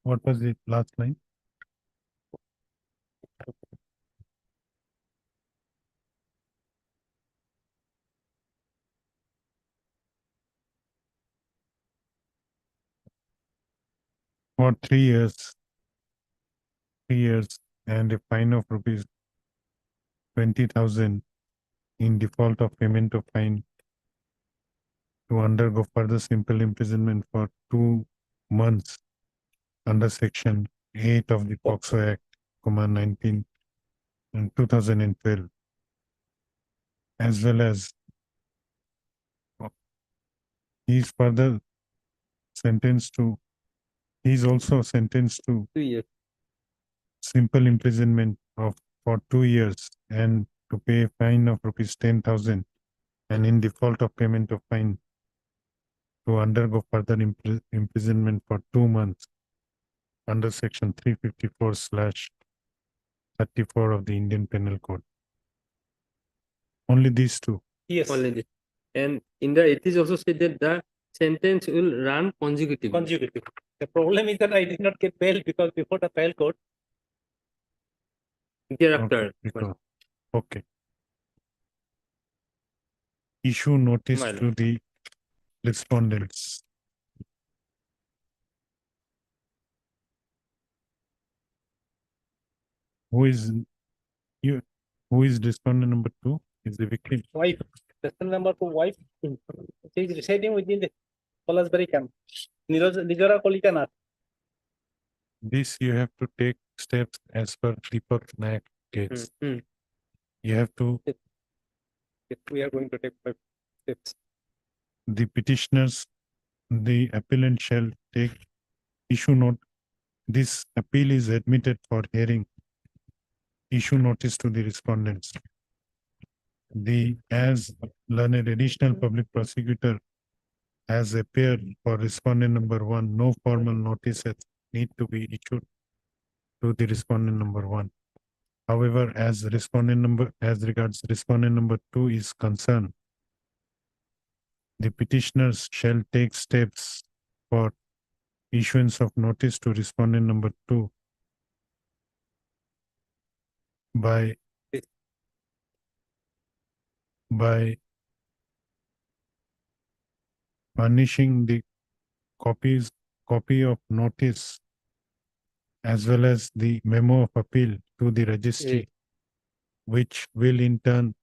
What was the last line? For 3 years. 3 years and a fine of rupees 20,000 in default of payment of fine, to undergo further simple imprisonment for 2 months under section 8 of the POCSO Act, 19 and 2012, as well as he is further sentenced to, he is also sentenced to 2 years. simple imprisonment for 2 years and to pay a fine of rupees 10,000, and in default of payment of fine to undergo further imprisonment for 2 months under section 354/34 of the Indian Penal Code. Only these two. Yes, Only this. And in the it is also said that the sentence will run consecutively. consecutive. The problem is that I did not get bail because before the trial court, Thereafter. Okay. Issue notice My to the respondents. Who is respondent number 2? Is the victim? wife, person number 2, wife, she is residing within the Polasbury camp. Nijora Kolika Nath. This you have to take steps as per Deepak Nayak case. You have to Yes, we are going to take 5 steps. The petitioners, the appellant shall issue note. This appeal is admitted for hearing. Issue notice to the respondents. As learned additional public prosecutor has appeared for respondent number 1, no formal notices need to be issued to the respondent number 1. However, as regards respondent number 2 is concerned, the petitioners shall take steps for issuance of notice to respondent number 2 by furnishing the copy of notice as well as the memo of appeal to the registry, which will in turn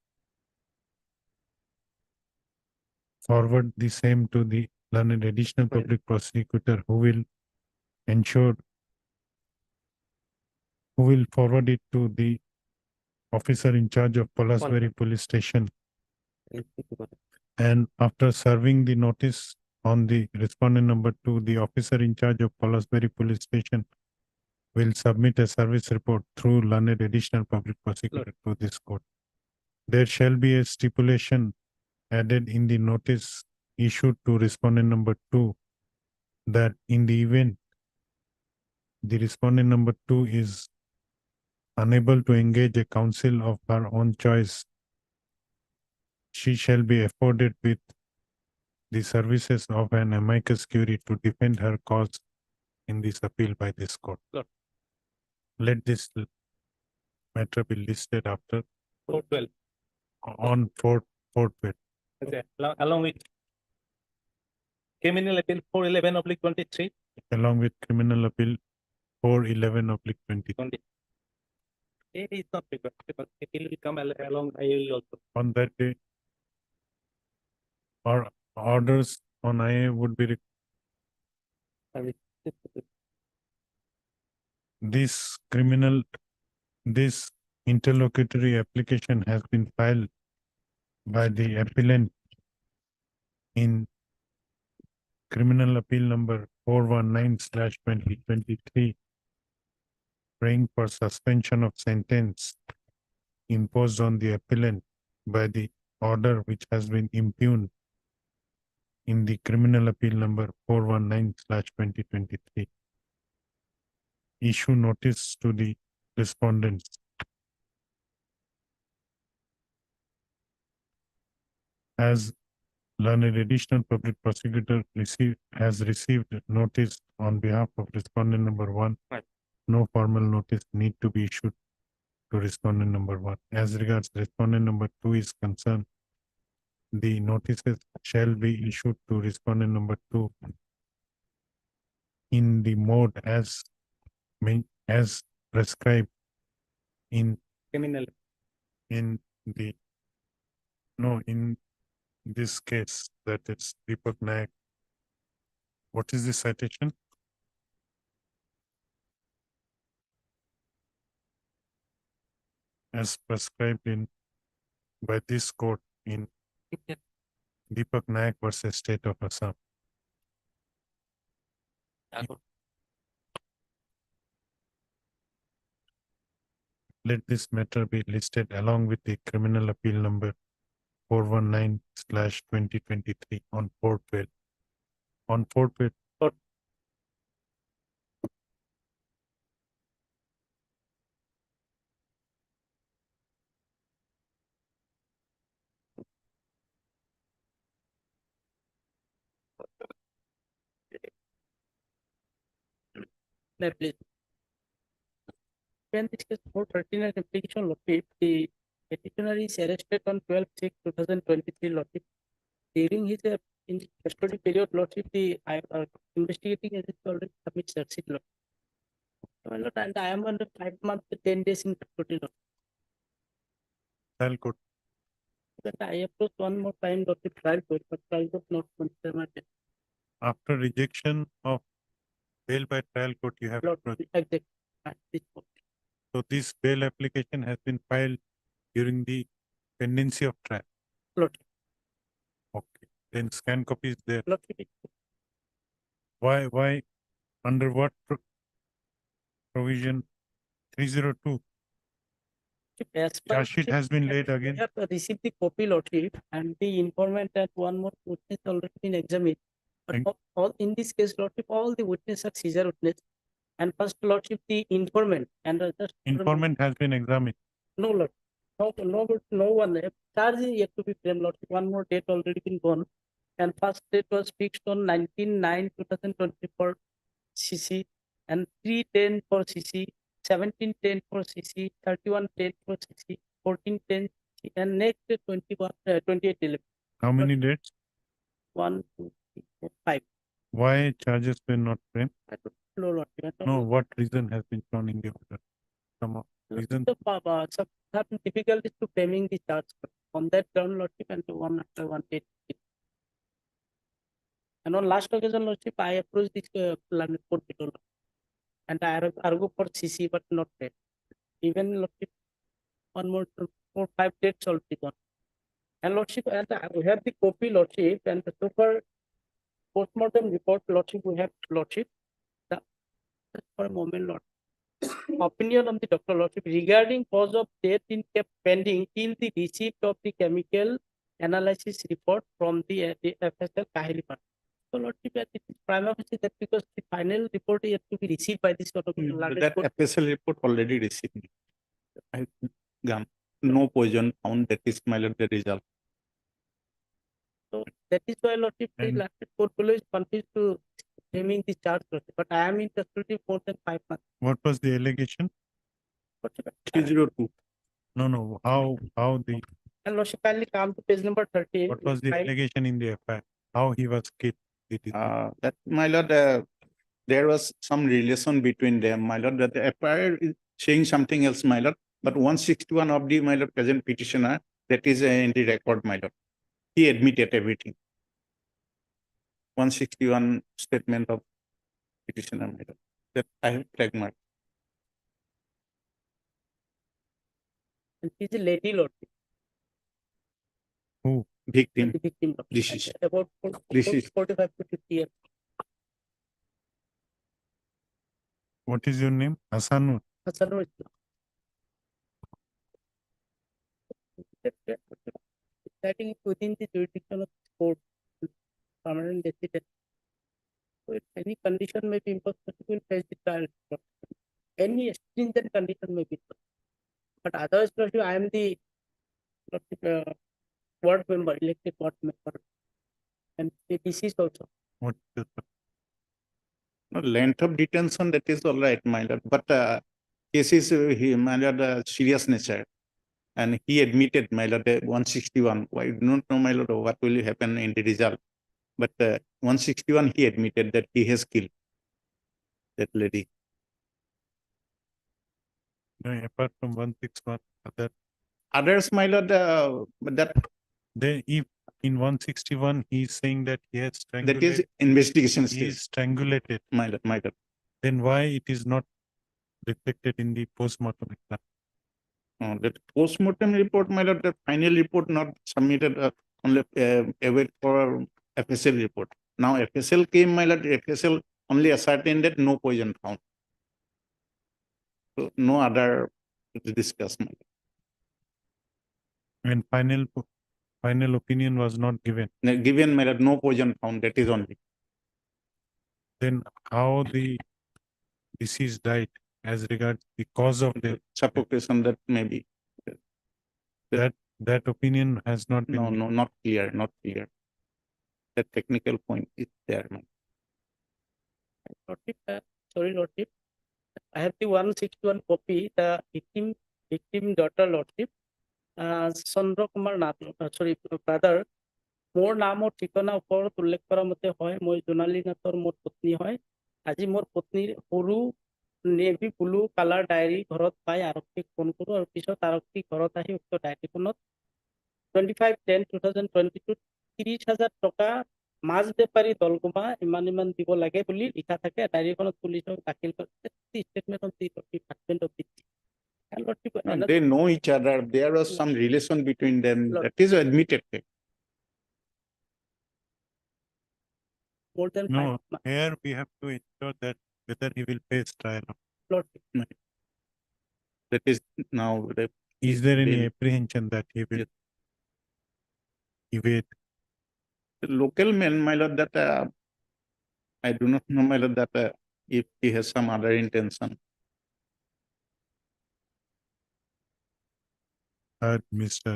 forward the same to the learned additional public prosecutor, who will forward it to the officer in charge of Polasberi Police Station. And after serving the notice on the respondent number 2, the officer in charge of Polasberi Police Station will submit a service report through learned additional public prosecutor to this court. There shall be a stipulation added in the notice issued to respondent number 2 that in the event the respondent number 2 is unable to engage a counsel of her own choice, she shall be afforded with the services of an amicus curiae to defend her cause in this appeal by this court. Lord. Let this matter be listed after 412. on fourth bed, Okay, along with criminal appeal 411/23. along with criminal appeal 411/20. It is not because it will come along. I will also. On that day, or orders on IA would be I will- this interlocutory application has been filed by the appellant in criminal appeal number 419/2023, praying for suspension of sentence imposed on the appellant by the order which has been impugned in the criminal appeal number 419/2023. Issue notice to the respondents. As learned additional public prosecutor has received notice on behalf of respondent number 1, Right. no formal notice need to be issued to respondent number 1. As regards respondent number 2 is concerned, the notices shall be issued to respondent number 2 in the mode as prescribed in Criminal. in this case, that is Deepak Nayak. What is the citation? As prescribed by this court in Deepak Nayak versus State of Assam. Let this matter be listed along with the criminal appeal number 419/2023 on fourth bail. On fourth bail. No, please. When this case 439 application located, the petitioner is arrested on 12/6/2023 lordship. During his in custody period lordship, the investigating agency already submit charge sheet lordship. My lord, and I am under 5 months, 10 days in custody lordship. Trial court. But I approached one more time lordship trial court, but trial court not consider my case. After rejection of bail by trial court, you have to Lordship, exactly. At this point. So this bail application has been filed during the pendency of trial. Lordship, Okay, then scan copy is there. Lordship. Why, under what provision? 302, As per charge sheet Lordship, has been laid we again. have received the copy, Lordship, and the informant and one more witness already been examined. But And- all in this case, Lordship, all the witnesses are seizure witness. And first, Lordship, the informant and just Informant has been examined. no, Lord. No one. Charge is yet to be framed, Lordship. One more date already been gone. And first date was fixed on 19/9/2020 for CC and 3/10 for CC, 17/10 for CC, 31/10 for CC, 14/10 and next day 28/11. How many dates? 1, 2, 3, 4, 5. Why charges were not framed? I don't know, Lordship. I don't No, know. what reason has been shown in the order? Some of reason, Some certain difficulties to framing the charge on that ground, Lordship, and one after one date. And on last occasion, Lordship, I approached this planet court below. And I argue for CC, but not that. Even Lordship, one more 4, 5 dates already gone. And Lordship, and we have the copy, Lordship, and the super postmortem report, Lordship, we have Lordship. Just for a moment, Lord. Opinion on the Dr. Lordship regarding cause of death in kept pending till the receipt of the chemical analysis report from the FSL Kahili. So Lordship, it is prima facie that because the final report is yet to be received by this sort of That FSL report already received. I, no poison found, that is my lord the result. So that is why Lordship, the And- last portfolio is confused to framing the charge, Lordship. But I am in custody more than 5 months. what was the allegation? Lordship, 302. No, how the, and Lordship, kindly come to page number 30. what was the File- allegation in the FIR? How he was killed? It is, That my lord, there was some relation between them, my lord, that the FIR is saying something else, my lord. But 161 of the, my lord, present petitioner, that is in the record, my lord. He admitted everything. 161 statement of petitioner, my lord. That I have flag mark. and she is a lady, Lordship. Victim. The victim, Lordship. This is- About this is- 45 to 50 years. what is your name? Hasanur. Hassan was- Starting within the jurisdiction of court, permanent resident. So if any condition may be imposed, but it will face the trial. Any stringent condition may be imposed. But otherwise, Lordship, I am the ward member, elected ward member. And the deceased also. What is the- No, length of detention, that is all right, my lord, but case is, my lord, serious nature. And he admitted, my lord, 161. I don't know, my lord, what will happen in the result. But 161, he admitted that he has killed that lady. No, apart from 161, other, Others, my lord, but that if in 161, he is saying that he has is strangulated, investigation he stage, is strangulated, my lord, my lord. then why it is not reflected in the postmortem exam? That postmortem report, my lord, the final report not submitted, only await for FSL report. Now FSL came, my lord, FSL only ascertained that no poison found. So no other to discuss, my lord. And final opinion was not given. Given, my lord, no poison found, that is only. Then how the deceased died as regards the cause of death, Suffocation, that may be. that opinion has not been. No, not clear, not clear. That technical point is there, my lord. Lordship, sorry, Lordship. I have the 161 copy, the victim daughter, Lordship. Chandra Kumar Nath, sorry, brother. মোৰ নাম আৰু ঠিকনা ওপৰত উল্লেখ কৰা মতে হয় মই জোনালী নাথৰ মোৰ পত্নী হয় আজি মোৰ পত্নীৰ সৰু নেভি ব্লু কালাৰ ডায়েৰী ঘৰত পাই আৰক্ষীক ফোন কৰোঁ আৰু পিছত আৰক্ষী ঘৰত আহি উক্ত ডায়েৰীখনত 25/10/2022 30,000 টকা মাছ বেপাৰী দলগুমা ইমান দিব লাগে বুলি লিখা থাকে ডায়েৰীখনত পুলিচক দাখিল কৰে statement of the department of the And Lordship, No, another they know each other. There was some relation between them. Lord- That is admitted. more than No, 5 months. here we have to ensure that whether he will face trial. Lordship. That is now the. Is there any Bill. apprehension that he will Yes. evade? The local man, my lord, that I do not know, my lord, that if he has some other intention. Heard Mr.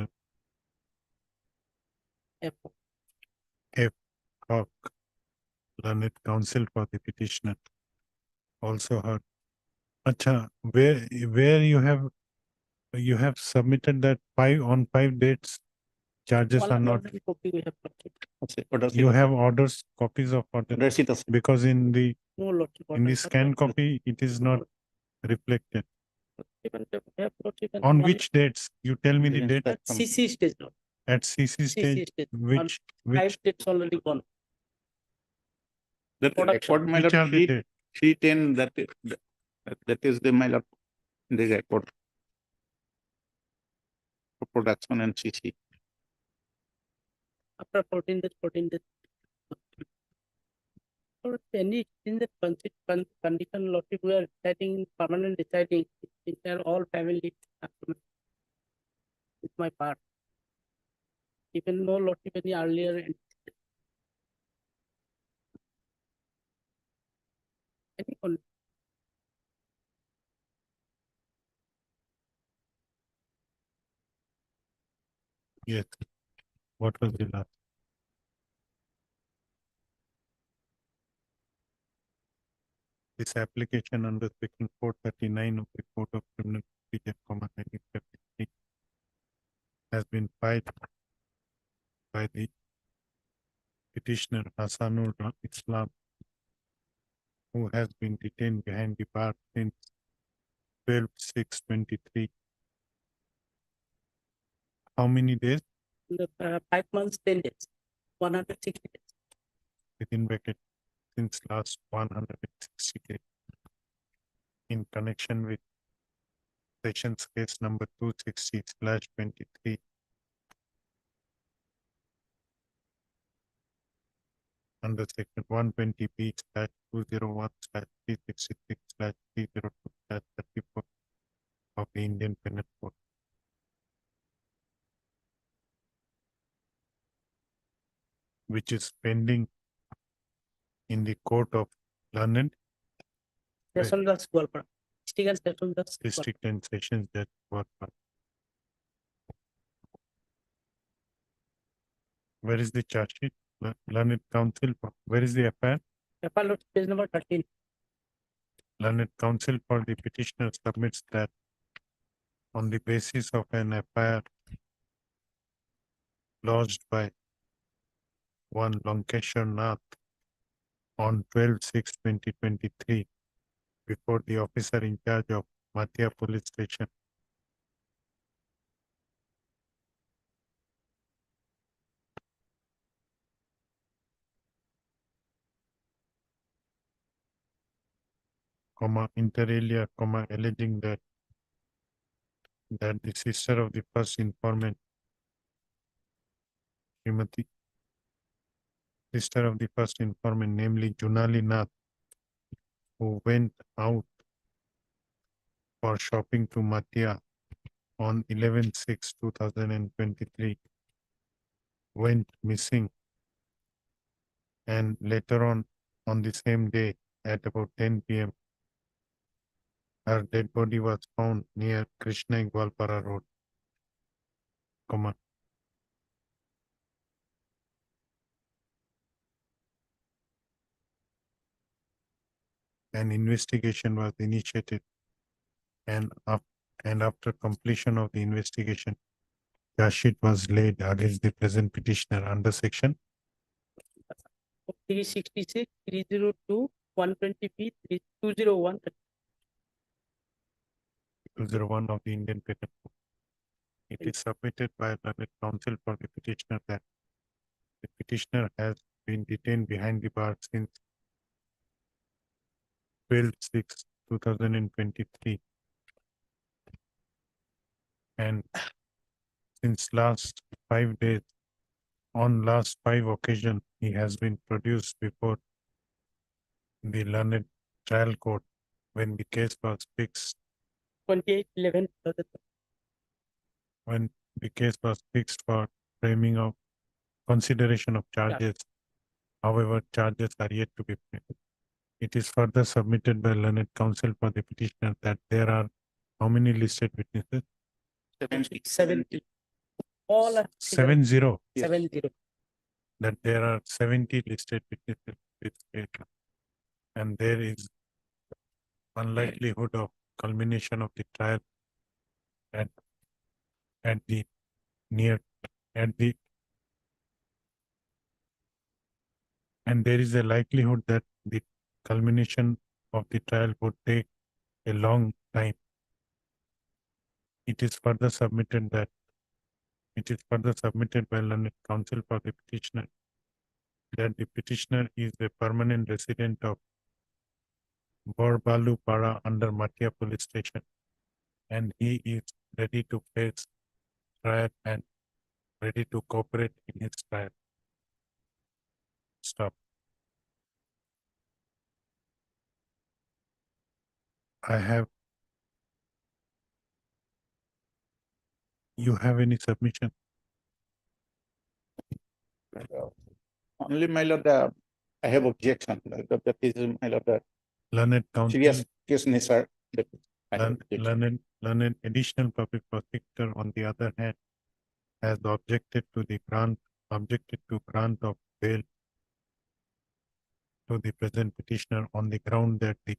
F. Cock, learned counsel for the petitioner, also heard. Acha, where you have submitted that 5 dates, charges One are not, already copy we have Lordship. you have orders, copies of order, Receipt আছে। because in the No Lordship. scan copy, it is not reflected. Even we have Lordship and On one which dates? You tell me the date at CC stage now. at CC CC stage, stage. which, 5 dates already gone. That Production. record, my which lord, are the dates? 310, that is the, my lord, the record. For production and CC. After 14 days. Or any in the condition Lordship, we are deciding, permanent deciding, they are all family. It's my part. Even no Lordship any earlier. Any Yes. What was the last? This application under section 439 of the Code of Criminal Procedure, 1953 has been filed by the petitioner Hassanur Islam, who has been detained behind the bar since 12/6/23. How many days? 5 months, 10 days, 160 days. Within bracket, since last 160 days. In connection with Sessions case number 260/23. Under section 120B/201/366/302/34 of the Indian Penal Code. Which is pending in the court of London, Session Das Golpara. District and Session Das Golpara. district and sessions judge for. Where is the charge sheet? Learned counsel, where is the FIR? FIR page number 13. Learned counsel for the petitioner submits that on the basis of an FIR lodged by one Lankeshwar Nath on 12/6/2023 before the officer in charge of Mathia Police Station. Inter alia, alleging that the sister of the first informant, Srimati, sister of the first informant, namely Junali Nath, who went out for shopping to Mathia on 11/6/2023, went missing, and later on the same day at about 10 p.m. her dead body was found near Krishna Gwalpara Road, an investigation was initiated, and after completion of the investigation, charge sheet was laid against the present petitioner under section 366, 302, 120B, 201. 201 of the Indian Penal Code. It is submitted by learned counsel for the petitioner that the petitioner has been detained behind the bar since 12/6/2023 And since last 5 days, on last 5 occasions, he has been produced before the learned trial court when the case was fixed, 28/11. when the case was fixed for framing of consideration of charges. However, charges are yet to be framed. It is further submitted by learned counsel for the petitioner that there are how many listed witnesses? 70. All are 70. 70. That there are 70 listed witnesses in this case. And there is unlikelihood of culmination of the trial at the near at the and there is a likelihood that the culmination of the trial would take a long time. It is further submitted by learned counsel for the petitioner that the petitioner is a permanent resident of Borbalu Para under Matia police station, and he is ready to face trial and ready to cooperate in his trial. Stop. You have any submission? Only, my lord, I have objection. That is, my lord, Learned counsel, serious case nature. That I have objection. learned additional public prosecutor, on the other hand, has objected to grant of bail to the present petitioner on the ground that the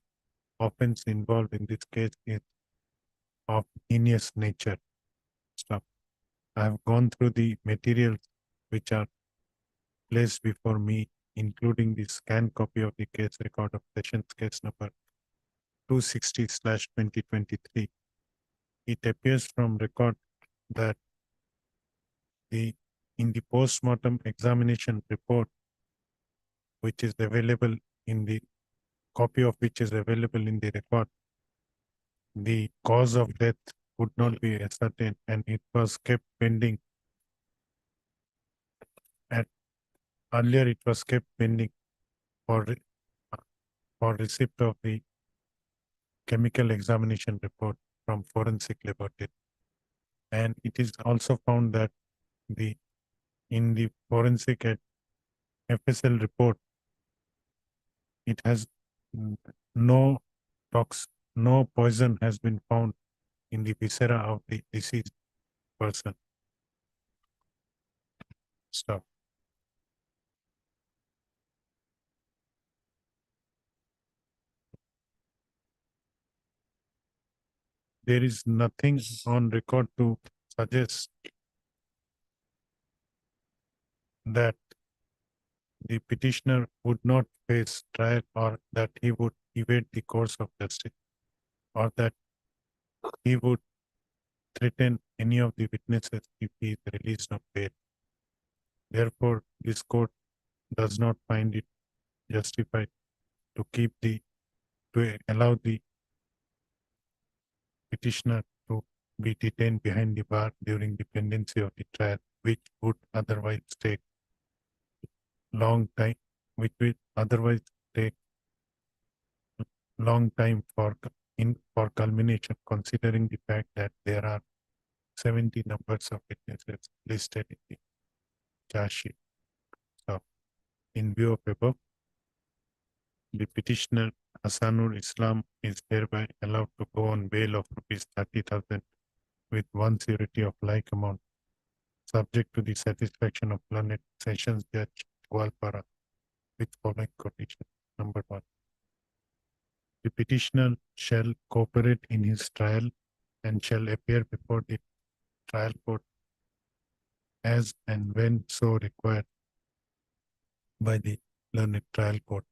offense involved in this case is of heinous nature. Stop. I have gone through the materials which are placed before me, including the scanned copy of the case record of sessions case number 260/2023. It appears from record that in the post-mortem examination report, which is available in the copy of which is available in the record, the cause of death could not be ascertained and it was kept pending. Earlier it was kept pending for receipt of the chemical examination report from forensic laboratory. And it is also found that in the forensic FSL report, it has no poison has been found in the viscera of the deceased person. Stop. There is nothing on record to suggest that the petitioner would not face trial or that he would evade the course of justice or that he would threaten any of the witnesses if he is released on bail. Therefore, this court does not find it justified to allow the petitioner to be detained behind the bar during the pendency of the trial, which would otherwise take long time for culmination, considering the fact that there are 70 numbers of witnesses listed in the charge sheet. So, in view of above, the petitioner Hasanur Islam is hereby allowed to go on bail of rupees 30,000 with one surety of like amount, subject to the satisfaction of learned Sessions Judge Gwalpara with following conditions. Number 1. The petitioner shall cooperate in his trial and shall appear before the trial court as and when so required by the learned trial court.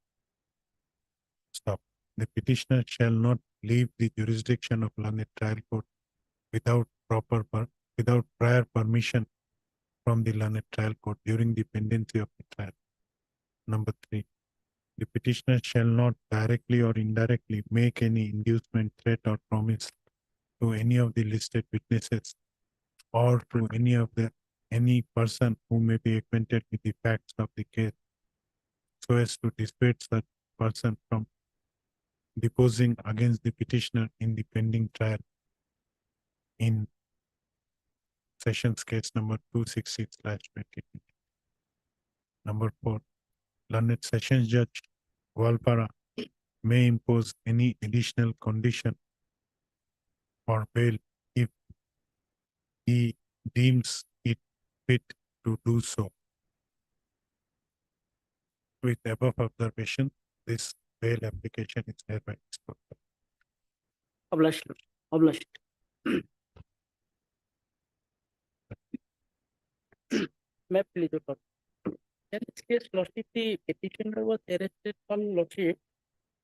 Stop. The petitioner shall not leave the jurisdiction of learned trial court without prior permission from the learned trial court during the pendency of the trial. Number 3. The petitioner shall not directly or indirectly make any inducement, threat, or promise to any of the listed witnesses or to any person who may be acquainted with the facts of the case so as to dissuade such person from deposing against the petitioner in the pending trial in Sessions Case number 266/2020. Number 4, learned Sessions Judge Goalpara may impose any additional condition or bail if he deems it fit to do so. With above observation, this bail application is hereby disposed of. Obliged, obliged. May I please report? In this case, Lordship, the petitioner was arrested on Lordship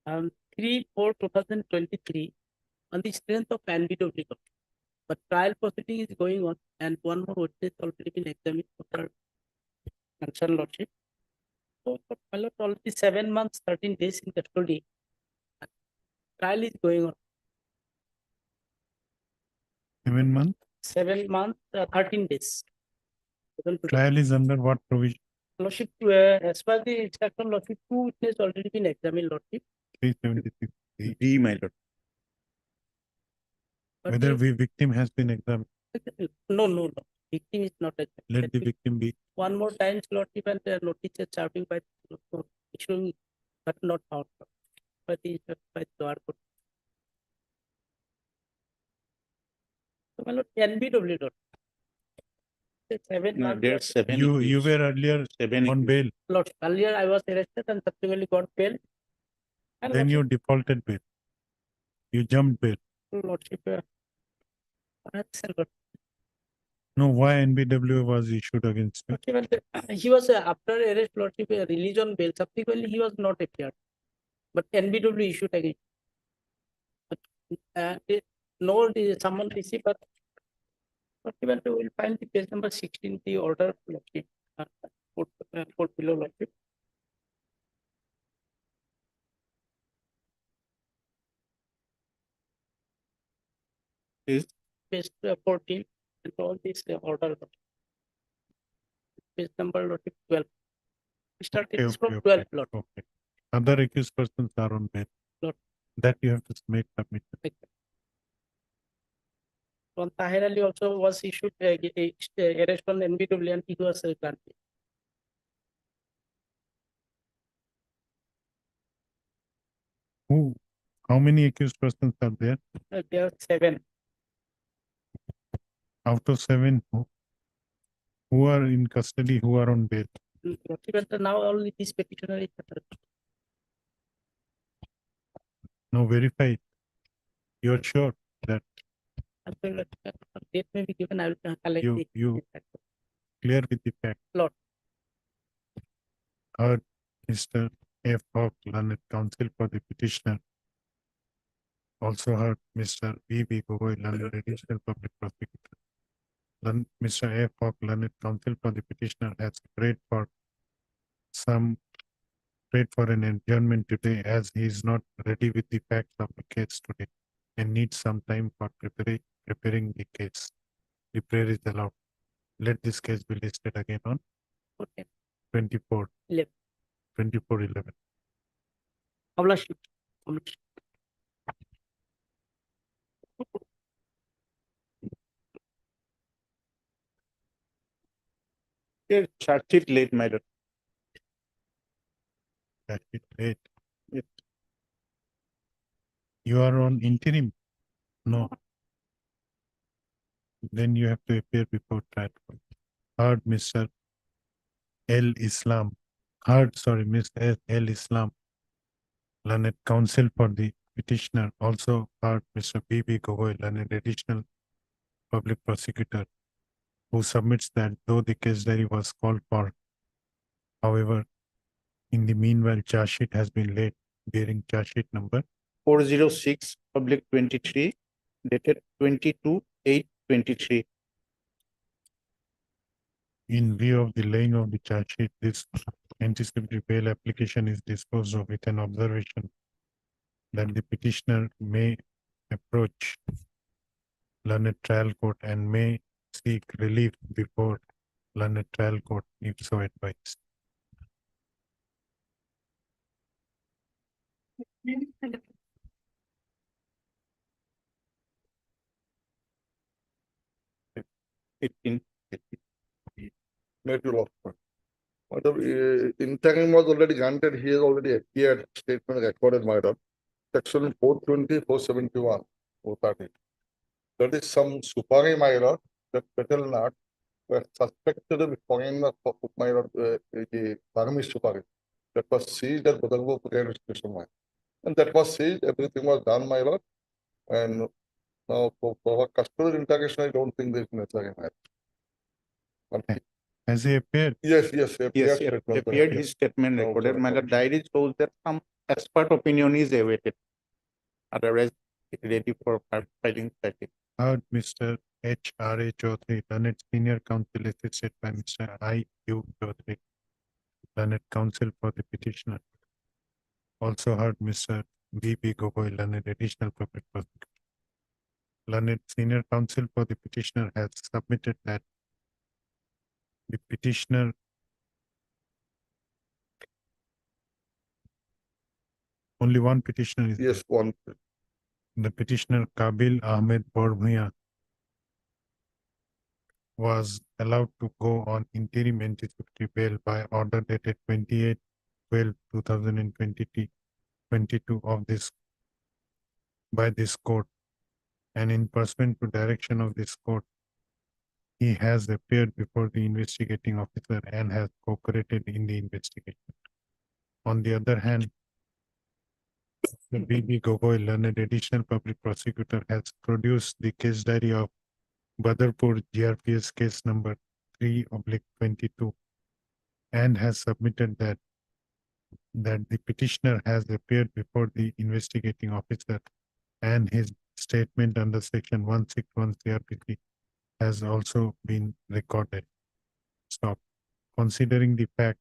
3/4/2023 on the strength of NBW. But trial proceeding is going on and one more witness already been examined for the concerned Lordship. So, my lord, already 7 months, 13 days in custody. Trial is going on. 7 months. 7 months, 13 days. Trial is under what provision? Lordship, as per the instruction, Lordship, 2 witnesses already been examined, Lordship. 376. D, my lord. But Whether the- the victim has been examined, No, no, no. Victim is not examined. let the victim be. One more time, Lordship, and notice is serving by issuing, but not found. By the Dwar Court. So, my lord, NBW, Lord. 7 No, months. there's seven. You accused. were earlier Seven. on accused. bail, Lord, earlier I was arrested and subsequently got bail. And then you defaulted bail. You jumped bail. Lordship, perhaps, Lord, No, why NBW was issued against you? Lordship, he was after arrest, Lordship, released on bail. Subsequently, he was not appeared. But NBW issued again. But, no, someone received, but Lordship, we will find the page number 16, the order, Lordship, court below, Lordship. Is- Page 14, and all this order. Lordship. Page number, Lordship, 12. We start it is from 12, Lord. Okay. Other accused persons are on bail. Lord. That you have to make submission. One Tahir Ali also was issued arrest on NBW and he was granted. Who? How many accused persons are there? There are 7. Out of 7, who are in custody, who are on bail? Even now only this petitioner is No, verify it. You're sure that date may be given. I will collect you clear with the fact. Lord. Heard Mr. F. Hawk, learned counsel for the petitioner. Also heard Mr. B.B. Gogoi, learned additional public prosecutor. Mr. F. Hawk, learned counsel for the petitioner, has prayed for an adjournment today as he is not ready with the facts of the case today and needs some time for preparing the case. The prayer is allowed. Let this case be listed again on 24. 11. 24/11. Publish. Yeah, charge sheet late, my lord. That is late. You are on interim? No. Then you have to appear before trial. Heard Mr. L. Islam. Miss L. Islam, learned counsel for the petitioner. Also heard Mr. B.B. Gogoi, learned additional public prosecutor, who submits that though the case diary was called for, however, in the meanwhile, charge sheet has been laid bearing charge sheet number 406, public 23, dated 22/8/23. In view of the laying of the charge sheet, this anticipatory bail application is disposed of with an observation that the petitioner may approach learned trial court and may seek relief before learned trial court if so advised. Maybe law firm. Interim was already granted, he has already appeared, statement recorded, my lord. Section 420, 471, 430. That is some supari, my lord, that Petal Nat were suspected of foreigner, my lord, the Parmish supari. That was seized at Budalgo Police Station, my. And that was seized, everything was done, my lord. And now for custodial interrogation, I don't think there's necessary, my lord. But Has he appeared? yes, Yes, appeared he appeared his statement No, recorded. My lord, recorded. diary shows that some expert opinion is awaited. Otherwise, ready for filing static. Heard Mr. H.R.A. Chaudhary, learned senior counsel assisted by Mr. I.U. Chaudhary, learned counsel for the petitioner. Also heard Mr. B.B. Gogoi, learned additional public prosecutor. Learned senior counsel for the petitioner has submitted that the petitioner only one petitioner is Yes, one. the petitioner Kabil Ahmed Borbhia was allowed to go on interim anticipatory bail by order dated 28/12/2022 of this by this court, and in pursuant to direction of this court, he has appeared before the investigating officer and has cooperated in the investigation. On the other hand, the B.B. Gogoi, learned additional public prosecutor, has produced the case diary of Badarpur GRPS case number 3/22 and has submitted that the petitioner has appeared before the investigating officer and his statement under section 161 CRPC has also been recorded. Stop. Considering the fact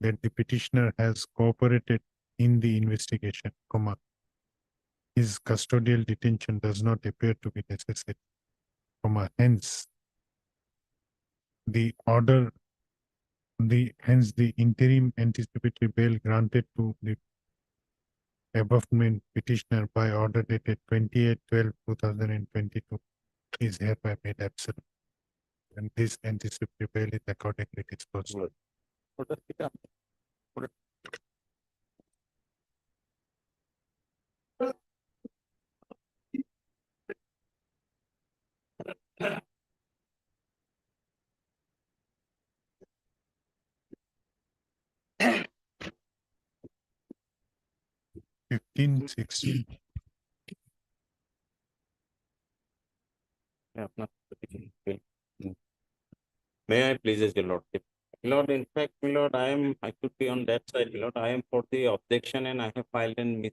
that the petitioner has cooperated in the investigation, his custodial detention does not appear to be necessary, hence the interim anticipatory bail granted to the above named petitioner by order dated 28/12/2022 is hereby made absolute. And this anticipatory bail is accordingly disposed. Hmm. 15/16. Yeah, not petition. Okay. May I please, as your lordship? My lord, in fact, my lord, I should be on that side, my lord. I am for the objection and I have filed an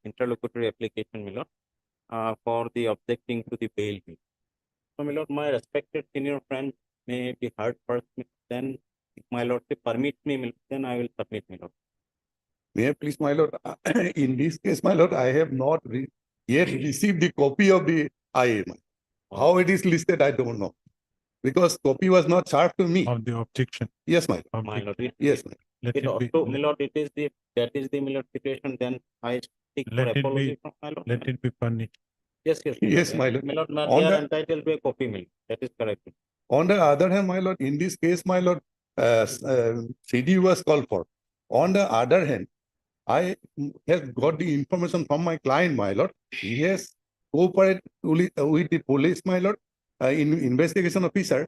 interlocutory application, my lord, for the objecting to the bail. So, my lord, my respected senior friend may be heard first, then if my lordship permits me, my lord, then I will submit, my lord. May I please, my lord, in this case, my lord, I have not yet received the copy of the IA. How it is listed, I don't know. Because copy was not served to me. Of the objection. Yes, my lord. My lord, Yes, my lord. Let it it be, also, my lord, that is the, my lord, situation, then I seek for Let it be- apology from my lord. let it be furnished. Yes, Yes, my lord. My lord, On they are the- entitled to a copy, my lord. That is correct. On the other hand, my lord, in this case, my lord, CD was called for. On the other hand, I have got the information from my client, my lord. He has cooperated with the police, my lord, in investigation officer.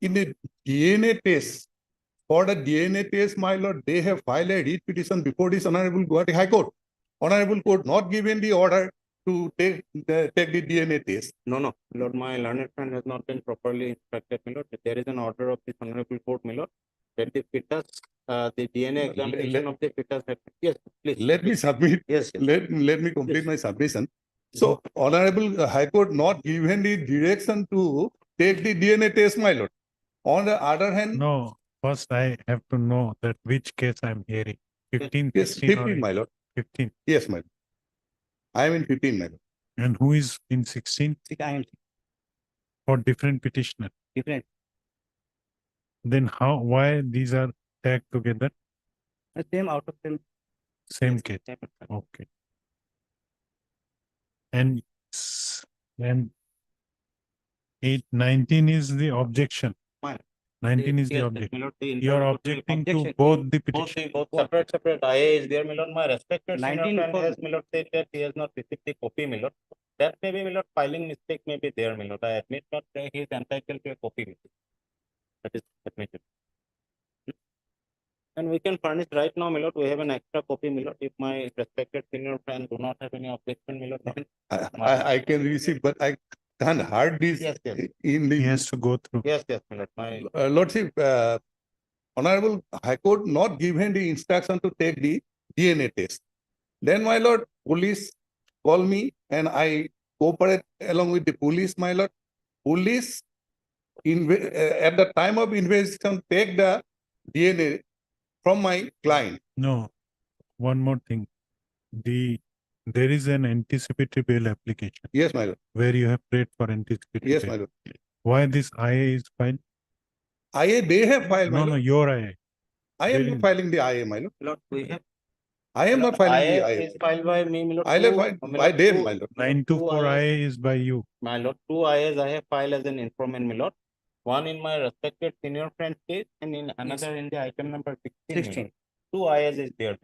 In the DNA test, for the DNA test, my lord, they have filed a writ petition before this Honorable Guwahati High Court. Honorable Court not given the order to take the DNA test. No, my lord, my learned friend has not been properly instructed, my lord. There is an order of this honorable court, my lord, that the fetus, the DNA examination of the fetus. Yes, please. Let me submit. Yes, Let me complete Yes. my submission. So Honorable High Court not given the direction to take the DNA test, my lord. On the other hand, No, first I have to know that which case I'm hearing. 15, yes, 16 or 15, my lord. 15. Yes, my lord. I am in 15, my lord. And who is in 16? for different petitioner. different. Then why these are tagged together? The same out of them. Same Yes, case. same. Okay. And 19 is the objection. Fine. 19 is the Yes, objection. my lord, the You are interlocutory objecting to objection. both the Both petition. both separate IA is there, my lord. My respected senior 19 friend for- has, my lord, said that he has not received the copy, my lord. That may be, my lord, filing mistake may be there, my lord. I admit not he is entitled to a copy. My lord. That is admitted. And we can furnish right now, my lord. We have an extra copy, my lord. If my respected senior friend do not have any objection, my lord, then I can receive, but I can't hard this Yes, yes. in He the has to go through. yes, my lord. My Lordship, Honorable High Court not given the instruction to take the DNA test. Then, my lord, police call me and I cooperate along with the police, my lord. Police at the time of investigation take the DNA from my client. No, one more thing. There is an anticipatory bail application Yes, my lord. where you have prayed for anticipatory Yes, bail. my lord. Why this IA is filed? IA, they have filed, my No, no, lord. your IA. I am very- not filing the IA, my lord. lord, we have. I am not filing the IA IA. is filed by me, my lord. I will Two- file my by lord, them, two- my lord. 924 II. IA is by you. My lord, two IAs I have filed as an informant, my lord. One in my respected senior friend's case and in another in the item number 16. my lord. 16. Two IAs is there.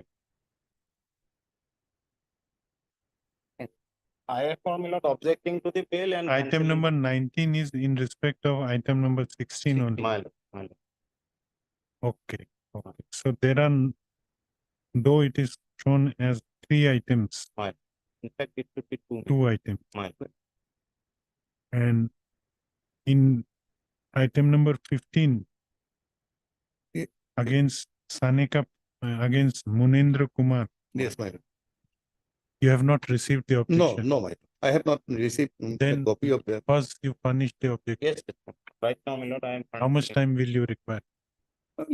IA for, my lord, objecting to the bail and. Item cancelling- number 19 is in respect of item number 16 only. My lord, my lord. Okay. Okay. So there are, though it is shown as 3 items, In fact, it should be two. 2 items. My lord. And in item number 15, Yeah. against Saneka, against Munendra Kumar, Yes, my lord. you have not received the No, objection. no, my lord. I have not received a Then- copy of the. First, you furnish the objection. Yes, yes. Right now, my lord, I am. How much time will you require?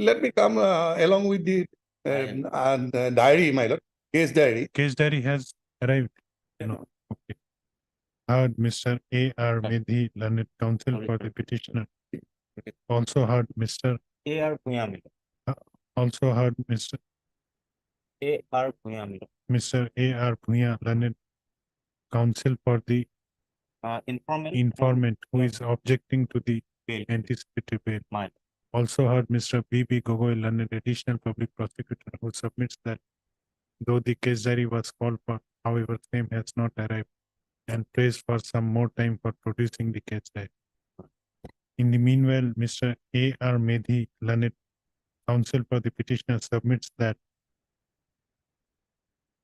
Let me come along with the diary, my lord, case diary. Case diary has arrived. No. Okay. Heard Mr. A.R. Medhi, learned counsel for the petitioner. Also heard Mr. A.R. Bhuya, my lord. Also heard Mr. A.R. Bhuya, my lord. Mr. A.R. Bhuya, learned counsel for the Informant. informant who is objecting to the Bail. anticipatory bail. Mine. Also heard Mr. B.B. Gogoi, learned additional public prosecutor who submits that though the case diary was called for, however, same has not arrived and prays for some more time for producing the case diary. In the meanwhile, Mr. A.R. Medhi, learned counsel for the petitioner, submits that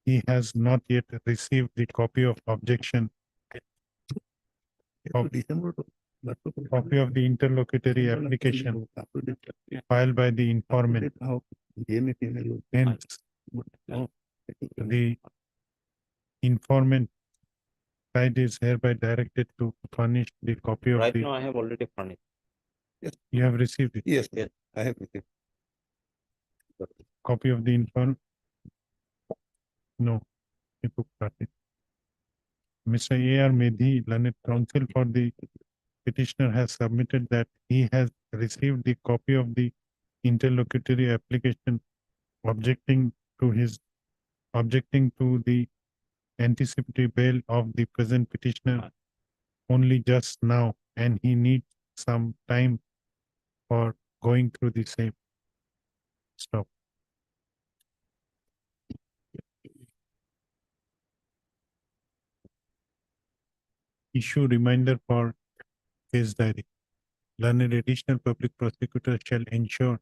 he has not yet received the copy of objection, copy of the interlocutory application filed by the informant. Hence, the informant side is hereby directed to furnish the copy of Right the, now, I have already furnished. you have received it, Yes, Yes. I have received. copy of the no, you took that. Mr. A.R. Medhi, learned counsel for the petitioner, has submitted that he has received the copy of the interlocutory application objecting to the anticipatory bail of the present petitioner only just now, and he needs some time for going through the same. Stop. Issue reminder for case diary. Learned additional public prosecutor shall ensure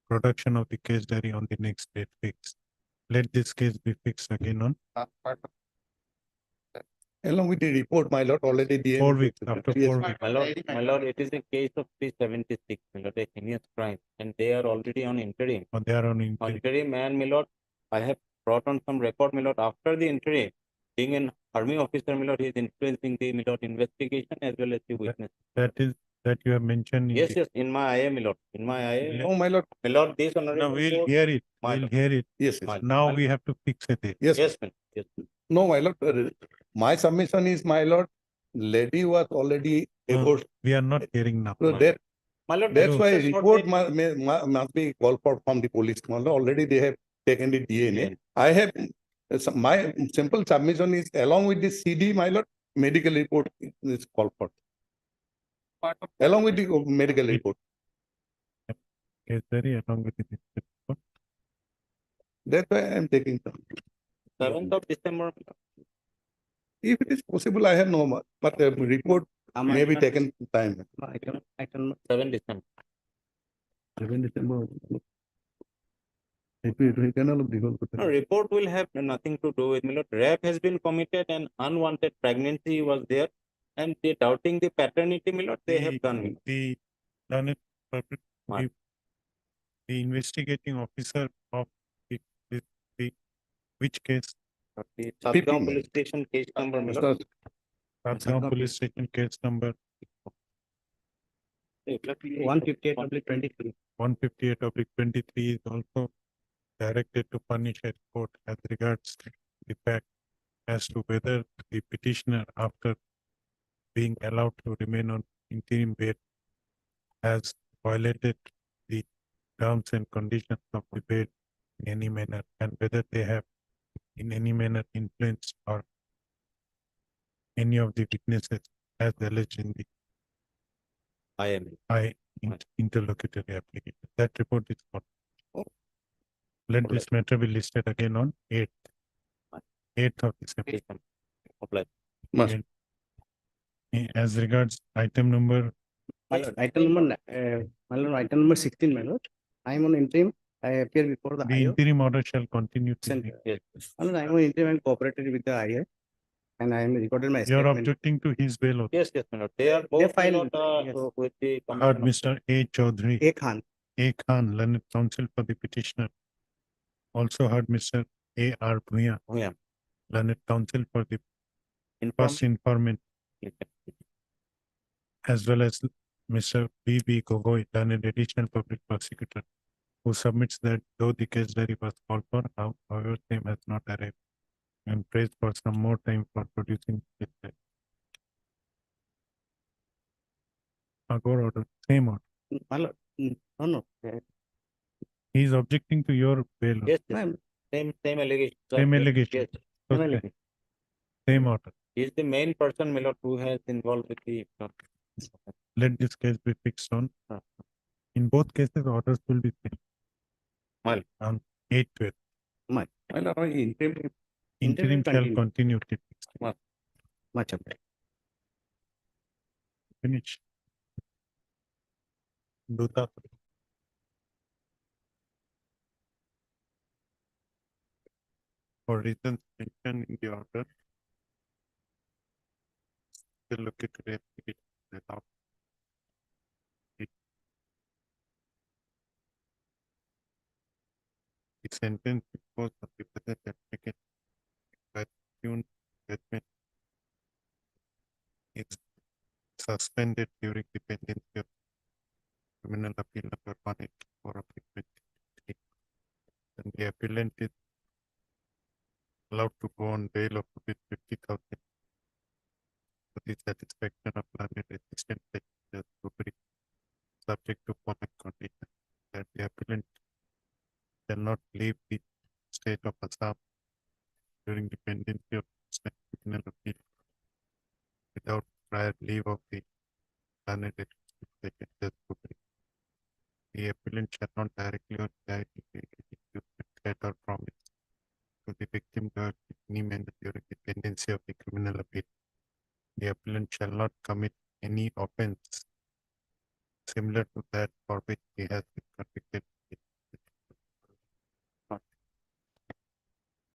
production of the case diary on the next date fixed. Let this case be fixed again on Along with the report, my lord, already the. 4 weeks, after Yes, 4 weeks. My lord, it is a case of 376, my lord, a heinous crime, and they are already on interim. Or they are on On inquiry. interim, and my lord, I have brought on some record, my lord, after the interim. Being an army officer, my lord, he is influencing the, my lord, investigation as well as the witness. That you have mentioned. In Yes, the- yes, in my IA, my lord, in my IA. No, my lord, My lord, this No, honorable. we'll court- hear it. My We'll lord. hear it. yes, yes. My- Now my- we have to fix a date. Yes, Yes, my yes. no, my lord, my submission is, my lord, lady was already No, we are not hearing now. So that, My lord, that's why access for report that- must be called for from the police. My lord, already they have taken the DNA. DNA. I have, my simple submission is along with the CD, my lord, medical report is called for. part of- Along with the medical report. Is very along with it. That's why I am taking some. 7th of December. If it is possible, I have no more, but the report may be taken time. Item 7 December. 7 December. If we can all of the whole. No, report will have nothing to do with, my lord. Rape has been committed and unwanted pregnancy was there. And they doubting the paternity, my lord, they have done. my lord. The done it perfect. What? The investigating officer of the which case, The 50, Satgaon my police station case number, my lord. Patna Police Station case number 158/23. 158/23 is also directed to furnish a report as regards the fact as to whether the petitioner, after being allowed to remain on interim bail, has violated the terms and conditions of the bail in any manner, and whether they have in any manner influenced or any of the witnesses as alleged in the I am. interlocutory application. That report is not. Let this matter be listed again on 8th of December. Apply. Must. And, as regards item number, My lord, item number 16, my lord. I am on interim. I appear before the the IO. interim order shall continue to be. Yes. My lord, I am on interim and cooperated with the IO. And I am recorded my You are statement. objecting to his bail. also. Yes, my lord. They are both, my filed, lord, yes. with the. Heard commission of- Mr. A. Chaudhary, A Khan. A. Khan, learned counsel for the petitioner. Also heard Mr. A. R. Bhuya, Oh, yeah. learned counsel for the Inform- first informant, as well as Mr. B. B. Gogoi, learned additional public prosecutor, who submits that though the case diary was called for, however, same has not arrived, and prays for some more time for producing this diary. Agor order, same order. My lord, no. He is objecting to your bail. Yes, Ma'am, same allegation. sir. Same Yes, allegation. Yes, So, same allegation. same order. he is the main person, my lord, who has involved with the. Let this case be fixed on. Uh. In both cases, orders will be same. Well. On 8th, My lord, interim. interim shall continue. continue till fixed. Much obliged. Finish. Do that. For reasons mentioned in the order. Still look at the application without. The sentence because of the present applicant by June judgment is suspended during the pendency of criminal appeal number 184 of the 2023. And the appellant is allowed to go on bail of ₹50,000 for the satisfaction of learned assistant judge Rubrik, subject to following condition that the appellant shall not leave the state of Assam during the pendency of criminal appeal without prior leave of the learned assistant judge Rubrik. The appellant shall not directly or indirectly threat or promise to the victim to any manner during the pendency of the criminal appeal. The appellant shall not commit any offense similar to that for which he has been convicted